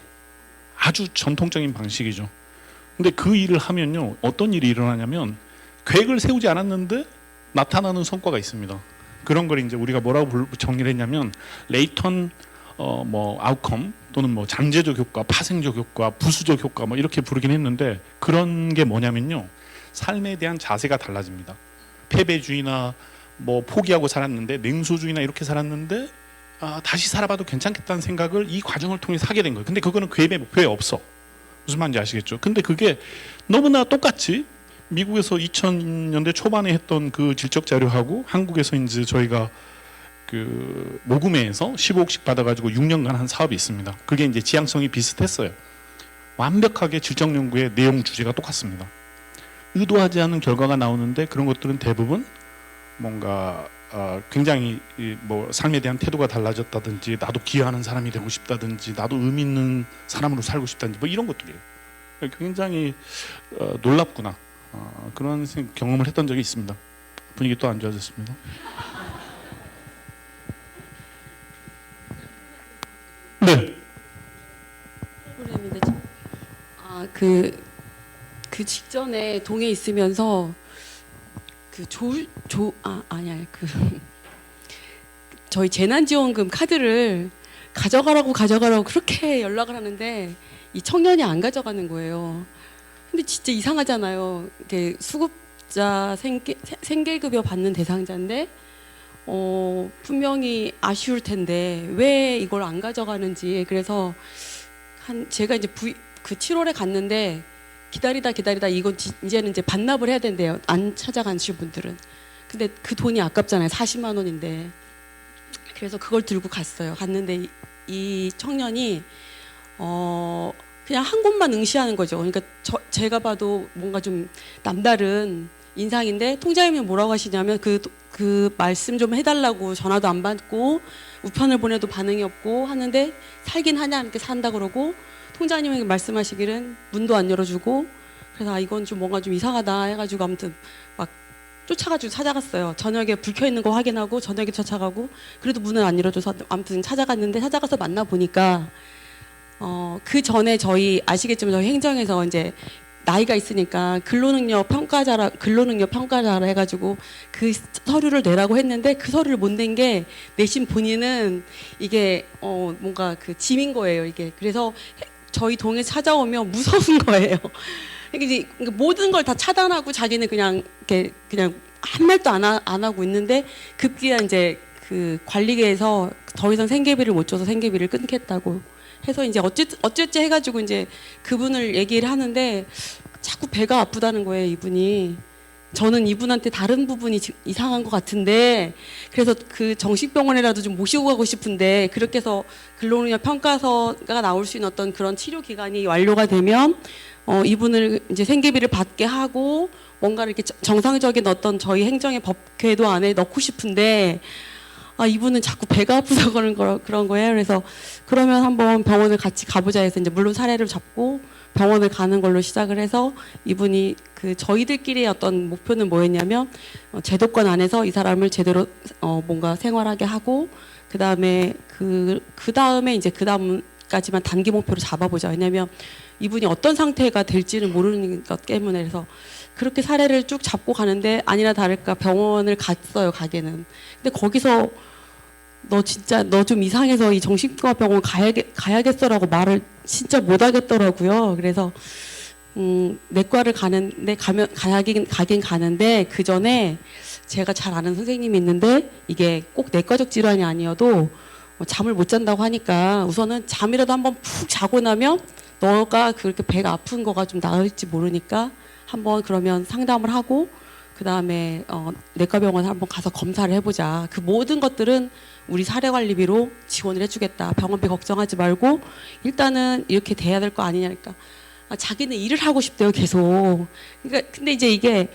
아주 전통적인 방식이죠. 근데 그 일을 하면요, 어떤 일이 일어나냐면 계획을 세우지 않았는데 나타나는 성과가 있습니다. 그런 걸 이제 우리가 뭐라고 정리를 했냐면 레이턴 아웃컴 또는 뭐 잠재적 효과, 파생적 효과, 부수적 효과 뭐 이렇게 부르긴 했는데, 그런 게 뭐냐면요, 삶에 대한 자세가 달라집니다. 패배주의나 뭐 포기하고 살았는데, 냉소주의나 이렇게 살았는데 다시 살아봐도 괜찮겠다는 생각을 이 과정을 통해서 하게 된 거예요. 근데 그거는 계획의 목표에 없어. 무슨 말인지 아시겠죠? 근데 그게 너무나 똑같이 미국에서 2000년대 초반에 했던 그 질적 자료하고 한국에서 이제 저희가 그 모금회에서 15억씩 받아가지고 6년간 한 사업이 있습니다. 그게 이제 지향성이 비슷했어요. 완벽하게 질적 연구의 내용 주제가 똑같습니다. 의도하지 않은 결과가 나오는데 그런 것들은 대부분 뭔가 굉장히 뭐 삶에 대한 태도가 달라졌다든지, 나도 기여하는 사람이 되고 싶다든지, 나도 의미 있는 사람으로 살고 싶다든지 뭐 이런 것들이에요. 굉장히 놀랍구나, 그런 경험을 했던 적이 있습니다. 분위기 또 안 좋아졌습니다. 네. 그 직전에 동해 있으면서 저희 재난지원금 카드를 가져가라고 그렇게 연락을 하는데 이 청년이 안 가져가는 거예요. 근데 진짜 이상하잖아요. 이게 수급자 생계급여 받는 대상자인데 분명히 아쉬울 텐데 왜 이걸 안 가져가는지. 그래서 제가 이제 그 7월에 갔는데 기다리다 이건 이제는 이제 반납을 해야 된대요. 안 찾아가신 분들은. 근데 그 돈이 아깝잖아요. 40만 원인데. 그래서 그걸 들고 갔어요. 갔는데 이 청년이 그냥 한 곳만 응시하는 거죠. 그러니까 제가 봐도 뭔가 좀 남다른 인상인데, 통장님이 뭐라고 하시냐면 그 말씀 좀 해달라고 전화도 안 받고 우편을 보내도 반응이 없고 하는데 살긴 하냐 이렇게 산다 그러고, 통장님이 말씀하시기는 문도 안 열어주고. 그래서 이건 좀 뭔가 좀 이상하다 해가지고 아무튼 막 쫓아가지고 찾아갔어요. 저녁에 불 켜 있는 거 확인하고 저녁에 쫓아가고, 그래도 문을 안 열어줘서 아무튼 찾아가서 만나 보니까 그 전에 저희 아시겠지만 저희 행정에서 이제 나이가 있으니까 근로능력 평가자라 해가지고 그 서류를 내라고 했는데, 그 서류를 못 낸 게 내신 본인은 이게 뭔가 그 짐인 거예요, 이게. 그래서 저희 동에 찾아오면 무서운 거예요. 이제 모든 걸 다 차단하고 자기는 그냥 이렇게 그냥 한 말도 안 하고 있는데 급기야 이제 그 관리계에서 더 이상 생계비를 못 줘서 생계비를 끊겠다고 해서 이제 어쨌지 해가지고 이제 그분을 얘기를 하는데 자꾸 배가 아프다는 거예요, 이분이. 저는 이분한테 다른 부분이 이상한 것 같은데 그래서 그 정신병원에라도 좀 모시고 가고 싶은데 그렇게 해서 근로능력 평가서가 나올 수 있는 어떤 그런 치료 기간이 완료가 되면 이분을 이제 생계비를 받게 하고 뭔가를 이렇게 정상적인 어떤 저희 행정의 법 궤도 안에 넣고 싶은데 이분은 자꾸 배가 아프서 그런 거예요. 그래서 그러면 한번 병원을 같이 가보자 해서 이제 물론 사례를 잡고 병원을 가는 걸로 시작을 해서 이분이 그 저희들끼리의 어떤 목표는 뭐였냐면 제도권 안에서 이 사람을 제대로 뭔가 생활하게 하고 그 다음에 이제 그 다음까지만 단기 목표로 잡아보자. 왜냐하면 이분이 어떤 상태가 될지는 모르는 것 때문에 그래서 그렇게 사례를 쭉 잡고 가는데 아니나 다를까 병원을 갔어요, 가게는. 근데 거기서 너 좀 이상해서 이 정신과 병원 가야겠어라고 말을 진짜 못 하겠더라고요. 그래서 내과를 가긴 가는데 그 전에 제가 잘 아는 선생님이 있는데 이게 꼭 내과적 질환이 아니어도 잠을 못 잔다고 하니까 우선은 잠이라도 한번 푹 자고 나면 너가 그렇게 배가 아픈 거가 좀 나을지 모르니까 한번 그러면 상담을 하고 그 다음에 내과병원 한번 가서 검사를 해보자. 그 모든 것들은 우리 사례관리비로 지원을 해주겠다. 병원비 걱정하지 말고 일단은 이렇게 돼야 될 거 아니냐니까. 자기는 일을 하고 싶대요, 계속. 그러니까 근데 이제 이게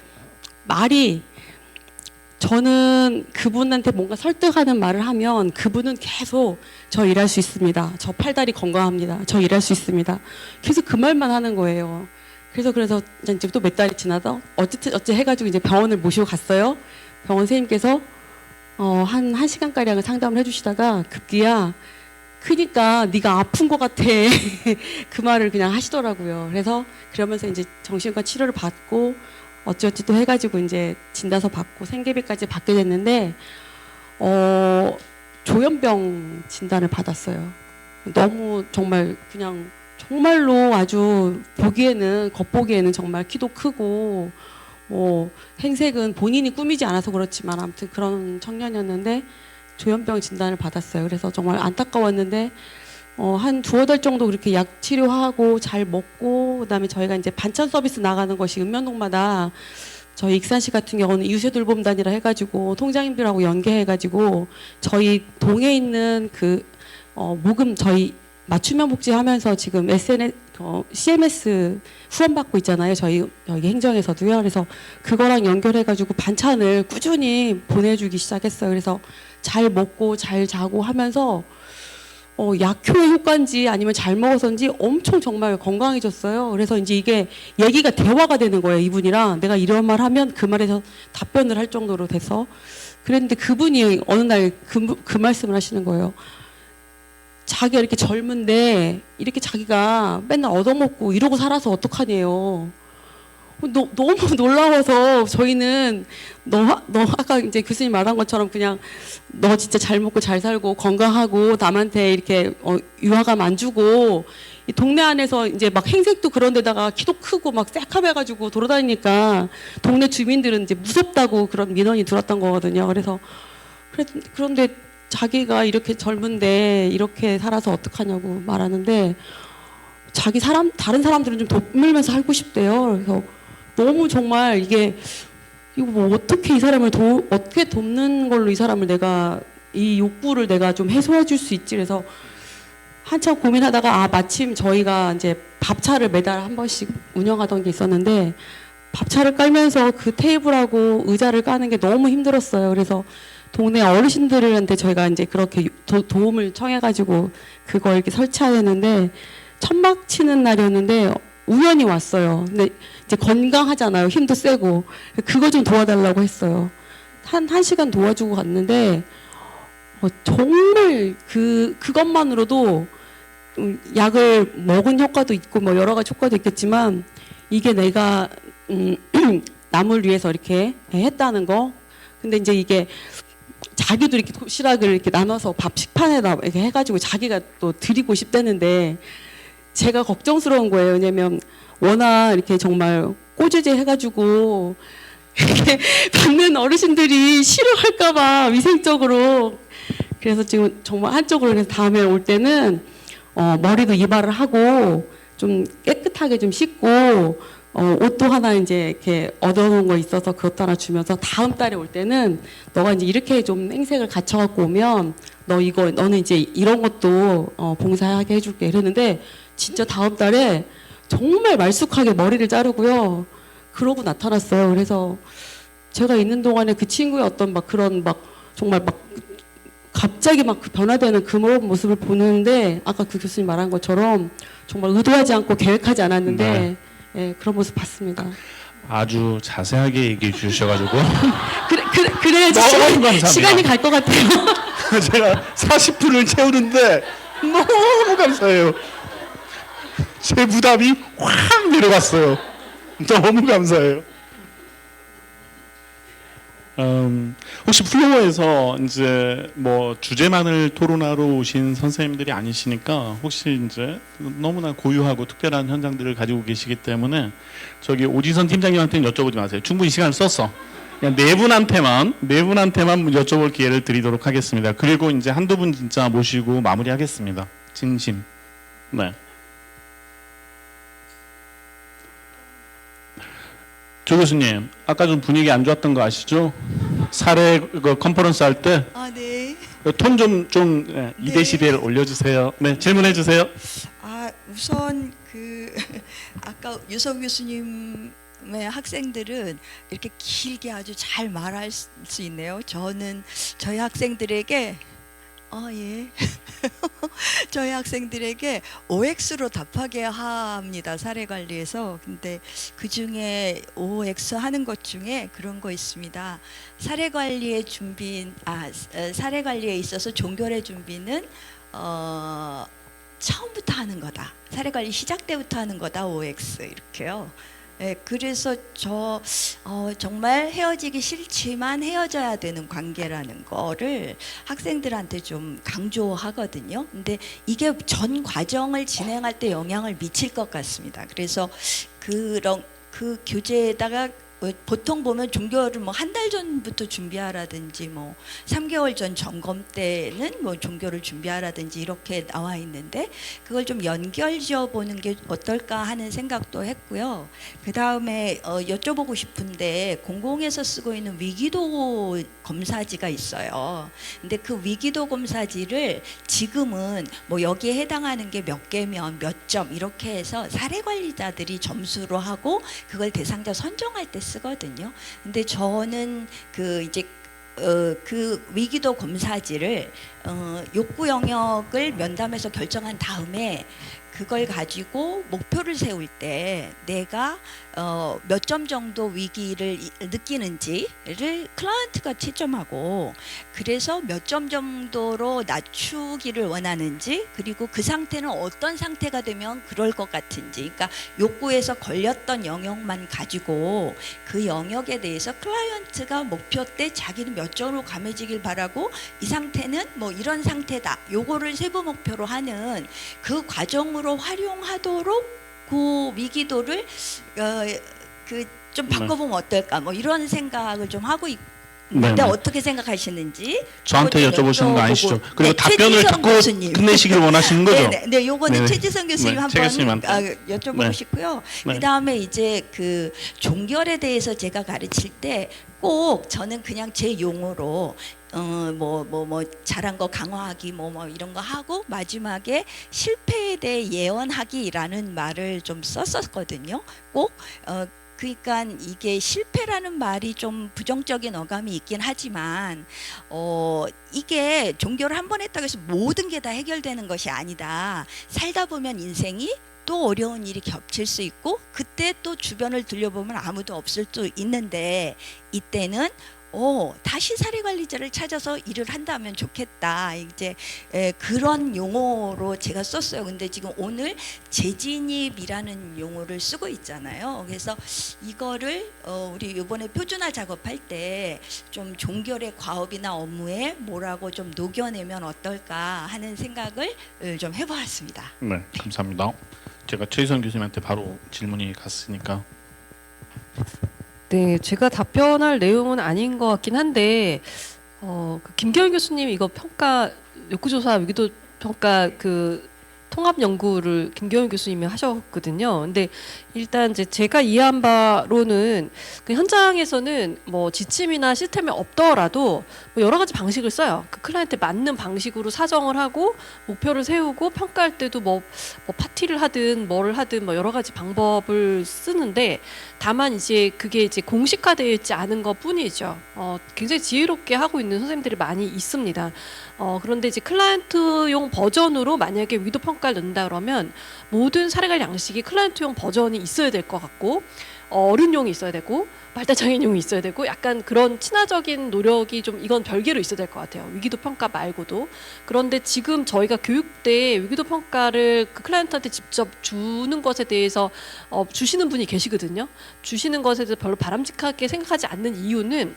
말이 저는 그분한테 뭔가 설득하는 말을 하면 그분은 계속 저 일할 수 있습니다. 저 팔다리 건강합니다. 저 일할 수 있습니다. 계속 그 말만 하는 거예요. 그래서 이제 또 몇 달이 지나서 어째 해가지고 이제 병원을 모시고 갔어요. 병원 선생님께서 한 1시간가량을 상담을 해주시다가 급기야 크니까 네가 아픈 것 같아 그 말을 그냥 하시더라고요. 그래서 그러면서 이제 정신과 치료를 받고 어찌어찌 또 해가지고 이제 진단서 받고 생계비까지 받게 됐는데 조현병 진단을 받았어요. 너무 정말 그냥 정말로 아주 겉보기에는 정말 키도 크고 뭐 행색은 본인이 꾸미지 않아서 그렇지만 아무튼 그런 청년이었는데 조현병 진단을 받았어요. 그래서 정말 안타까웠는데 한 2-5달 정도 그렇게 약 치료하고 잘 먹고 그다음에 저희가 이제 반찬 서비스 나가는 것이 읍면동마다 저희 익산시 같은 경우는 이웃의 돌봄단이라 해가지고 통장님들하고 연계해가지고 저희 동에 있는 그 모금 저희 맞춤형 복지하면서 지금 CMS 후원받고 있잖아요. 저희 여기 행정에서도요. 그래서 그거랑 연결해가지고 반찬을 꾸준히 보내주기 시작했어요. 그래서 잘 먹고 잘 자고 하면서 약효의 효과인지 아니면 잘 먹어서인지 엄청 정말 건강해졌어요. 그래서 이제 이게 얘기가 대화가 되는 거예요. 이분이랑 내가 이런 말 하면 그 말에서 답변을 할 정도로 돼서 그랬는데 그분이 어느 날 그 말씀을 하시는 거예요. 자기가 이렇게 젊은데 이렇게 자기가 맨날 얻어먹고 이러고 살아서 어떡하냐요. 너무 놀라워서 저희는 너 아까 이제 교수님 말한 것처럼 그냥 너 진짜 잘 먹고 잘 살고 건강하고 남한테 이렇게 유화감 안 주고 이 동네 안에서 이제 막 행색도 그런 데다가 키도 크고 막 새카매가지고 돌아다니니까 동네 주민들은 이제 무섭다고 그런 민원이 들었던 거거든요. 그런데 자기가 이렇게 젊은데 이렇게 살아서 어떡하냐고 말하는데 다른 사람들은 좀 돕으면서 살고 싶대요. 그래서 너무 정말 이거 뭐 어떻게 이 사람을 어떻게 돕는 걸로 이 사람을 내가 이 욕구를 내가 좀 해소해 줄 수 있지. 그래서 한참 고민하다가 마침 저희가 이제 밥차를 매달 한 번씩 운영하던 게 있었는데 밥차를 깔면서 그 테이블하고 의자를 까는 게 너무 힘들었어요. 그래서 동네 어르신들한테 저희가 이제 그렇게 도움을 청해가지고 그걸 이렇게 설치해야 되는데 천막 치는 날이었는데 우연히 왔어요. 근데 이제 건강하잖아요. 힘도 세고 그거 좀 도와달라고 했어요. 한 시간 도와주고 갔는데 정말 그것만으로도 약을 먹은 효과도 있고 뭐 여러 가지 효과도 있겠지만 이게 내가 남을 위해서 이렇게 했다는 거. 근데 이제 이게 자기도 이렇게 도시락을 이렇게 나눠서 밥 식판에다 이렇게 해가지고 자기가 또 드리고 싶다는데 제가 걱정스러운 거예요. 왜냐면 워낙 이렇게 정말 꼬주제 해가지고 이렇게 받는 어르신들이 싫어할까봐 위생적으로. 그래서 지금 정말 한쪽으로 그래서 다음에 올 때는 머리도 이발을 하고 좀 깨끗하게 좀 씻고 옷도 하나 이제 이렇게 얻어놓은 거 있어서 그것도 하나 주면서 다음 달에 올 때는 너가 이제 이렇게 좀 행색을 갖춰갖고 오면 너는 이제 이런 것도 봉사하게 해줄게 이랬는데 진짜 다음 달에 정말 말쑥하게 머리를 자르고요. 그러고 나타났어요. 그래서 제가 있는 동안에 그 친구의 어떤 막 그런 막 정말 막 갑자기 막 그 변화되는 그 모습을 보는데 아까 그 교수님 말한 것처럼 정말 의도하지 않고 계획하지 않았는데 예, 그런 모습 봤습니다. 아주 자세하게 얘기해 주셔가지고 그래야지 너무 감사합니다. 시간이 갈 것 같아요. 제가 40분을 채우는데 너무 감사해요. 제 부담이 확 내려갔어요. 너무 감사해요. 혹시 플로어에서 이제 뭐 주제만을 토론하러 오신 선생님들이 아니시니까 혹시 이제 너무나 고유하고 특별한 현장들을 가지고 계시기 때문에 저기 오지선 팀장님한테는 여쭤보지 마세요. 충분히 시간을 썼어. 그냥 네 분한테만 여쭤볼 기회를 드리도록 하겠습니다. 그리고 이제 한두 분 진짜 모시고 마무리하겠습니다. 진심. 네. 조 교수님, 아까 좀 분위기 안 좋았던 거 아시죠? 사례 컨퍼런스 할 때 네. 톤 좀 2데시벨 올려주세요. 네, 질문해 주세요. 우선 아까 유석 교수님의 학생들은 이렇게 길게 아주 잘 말할 수 있네요. 저는 저희 학생들에게 예. 저희 학생들에게 OX로 답하게 합니다. 사례관리에서. 근데 그중에 OX 하는 것 중에 그런 거 있습니다. 사례관리의 사례관리에 있어서 종결의 준비는 처음부터 하는 거다. 사례관리 시작 때부터 하는 거다. OX 이렇게요. 네, 그래서 정말 헤어지기 싫지만 헤어져야 되는 관계라는 거를 학생들한테 좀 강조하거든요. 근데 이게 전 과정을 진행할 때 영향을 미칠 것 같습니다. 그래서 그 교재에다가 보통 보면 종교를 뭐 한 달 전부터 준비하라든지 뭐 3개월 전 점검 때는 뭐 종교를 준비하라든지 이렇게 나와 있는데 그걸 좀 연결지어 보는 게 어떨까 하는 생각도 했고요. 그 다음에 여쭤보고 싶은데 공공에서 쓰고 있는 위기도 검사지가 있어요. 근데 그 위기도 검사지를 지금은 뭐 여기에 해당하는 게 몇 개면 몇 점 이렇게 해서 사례 관리자들이 점수로 하고 그걸 대상자 선정할 때 쓰거든요. 근데 저는 그 위기도 검사지를 욕구 영역을 면담에서 결정한 다음에 그걸 가지고 목표를 세울 때 내가 몇 점 정도 위기를 느끼는지를 클라이언트가 채점하고 그래서 몇 점 정도로 낮추기를 원하는지 그리고 그 상태는 어떤 상태가 되면 그럴 것 같은지 그러니까 욕구에서 걸렸던 영역만 가지고 그 영역에 대해서 클라이언트가 목표 때 자기는 몇 점으로 감해지길 바라고 이 상태는 뭐 이런 상태다 요거를 세부 목표로 하는 그 과정으로 활용하도록 그 위기도를 좀 바꿔보면 어떨까 뭐 이런 생각을 좀 하고 있는데 어떻게 생각하시는지 저한테 여쭤보시는 거 아니시죠? 그리고 답변을 듣고 교수님. 끝내시길 원하시는 거죠? 네, 요거는 최지성 교수님 한번 여쭤보고 싶고요. 네. 그다음에 이제 그 종결에 대해서 제가 가르칠 때 꼭 저는 그냥 제 용어로 잘한 거 강화하기 뭐 이런 거 하고 마지막에 실패에 대해 예언하기라는 말을 좀 썼었거든요. 꼭 그러니까 이게 실패라는 말이 좀 부정적인 어감이 있긴 하지만 이게 종교를 한 번 했다고 해서 모든 게 다 해결되는 것이 아니다. 살다 보면 인생이 또 어려운 일이 겹칠 수 있고 그때 또 주변을 들려보면 아무도 없을 수 있는데 이때는 다시 사례관리자를 찾아서 일을 한다면 좋겠다. 이제 그런 용어로 제가 썼어요. 근데 지금 오늘 재진입이라는 용어를 쓰고 있잖아요. 그래서 이거를 우리 이번에 표준화 작업할 때 좀 종결의 과업이나 업무에 뭐라고 좀 녹여내면 어떨까 하는 생각을 좀 해보았습니다. 네, 감사합니다. 제가 최희선 교수님한테 바로 질문이 갔으니까. 네, 제가 답변할 내용은 아닌 것 같긴 한데 그 김경일 교수님 이거 평가 욕구조사 위기도 평가 그 통합 연구를 김경일 교수님이 하셨거든요. 근데 일단 이제 제가 이해한 바로는 그 현장에서는 뭐 지침이나 시스템이 없더라도 뭐 여러 가지 방식을 써요. 그 클라이언트에 맞는 방식으로 사정을 하고 목표를 세우고 평가할 때도 뭐 파티를 하든 뭐를 하든 뭐 여러 가지 방법을 쓰는데 다만 이제 그게 이제 공식화되어 있지 않은 것 뿐이죠. 굉장히 지혜롭게 하고 있는 선생님들이 많이 있습니다. 그런데 이제 클라이언트용 버전으로 만약에 위도 평가를 넣는다 그러면 모든 사례관리 양식이 클라이언트용 버전이 있어야 될 것 같고 어른용이 있어야 되고 발달장애인용이 있어야 되고 약간 그런 친화적인 노력이 좀 이건 별개로 있어야 될 것 같아요. 위기도 평가 말고도. 그런데 지금 저희가 교육 때 위기도 평가를 그 클라이언트한테 직접 주는 것에 대해서 주시는 분이 계시거든요. 주시는 것에 대해서 별로 바람직하게 생각하지 않는 이유는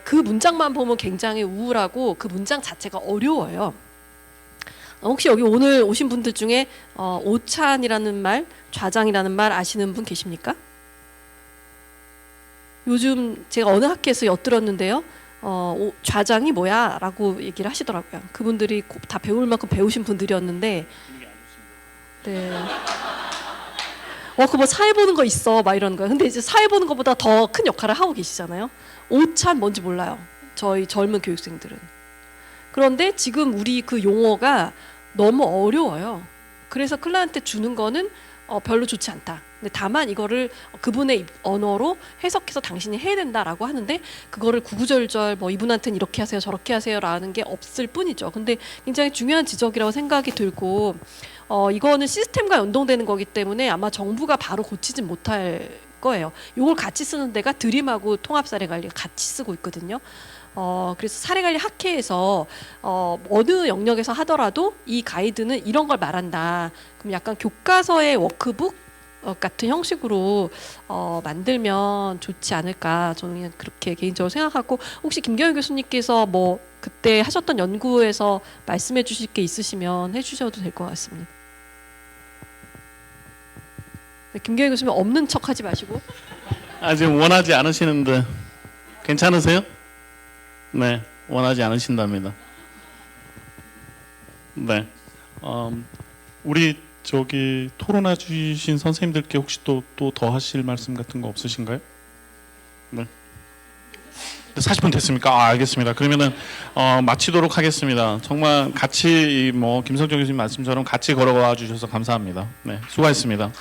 그 문장만 보면 굉장히 우울하고 그 문장 자체가 어려워요. 혹시 여기 오늘 오신 분들 중에 오찬이라는 말, 좌장이라는 말 아시는 분 계십니까? 요즘 제가 어느 학교에서 엿들었는데요. 좌장이 뭐야? 라고 얘기를 하시더라고요. 그분들이 다 배울 만큼 배우신 분들이었는데 네. 그 뭐 사회 보는 거 있어 막 이러는 거예요. 근데 이제 사회 보는 것보다 더 큰 역할을 하고 계시잖아요. 오찬 뭔지 몰라요. 저희 젊은 교육생들은. 그런데 지금 우리 그 용어가 너무 어려워요. 그래서 클라이언트한테 주는 거는 별로 좋지 않다. 근데 다만 이거를 그분의 언어로 해석해서 당신이 해야 된다라고 하는데 그거를 구구절절 뭐 이분한테는 이렇게 하세요 저렇게 하세요라는 게 없을 뿐이죠. 근데 굉장히 중요한 지적이라고 생각이 들고 이거는 시스템과 연동되는 거기 때문에 아마 정부가 바로 고치진 못할 거예요. 이걸 같이 쓰는 데가 드림하고 통합사례관리가 같이 쓰고 있거든요. 그래서 사례관리 학회에서 어느 영역에서 하더라도 이 가이드는 이런 걸 말한다. 그럼 약간 교과서의 워크북 같은 형식으로 만들면 좋지 않을까 저는 그냥 그렇게 개인적으로 생각하고 혹시 김경일 교수님께서 뭐 그때 하셨던 연구에서 말씀해 주실 게 있으시면 해주셔도 될 것 같습니다. 네, 김경일 교수님 없는 척하지 마시고. 지금 원하지 않으시는데 괜찮으세요? 네, 원하지 않으신답니다. 네, 우리 저기 토론해 주신 선생님들께 혹시 또 더 하실 말씀 같은 거 없으신가요? 네. 40분 됐습니까? 알겠습니다. 그러면은 마치도록 하겠습니다. 정말 같이 뭐 김성정 교수님 말씀처럼 같이 걸어와 주셔서 감사합니다. 네, 수고하셨습니다.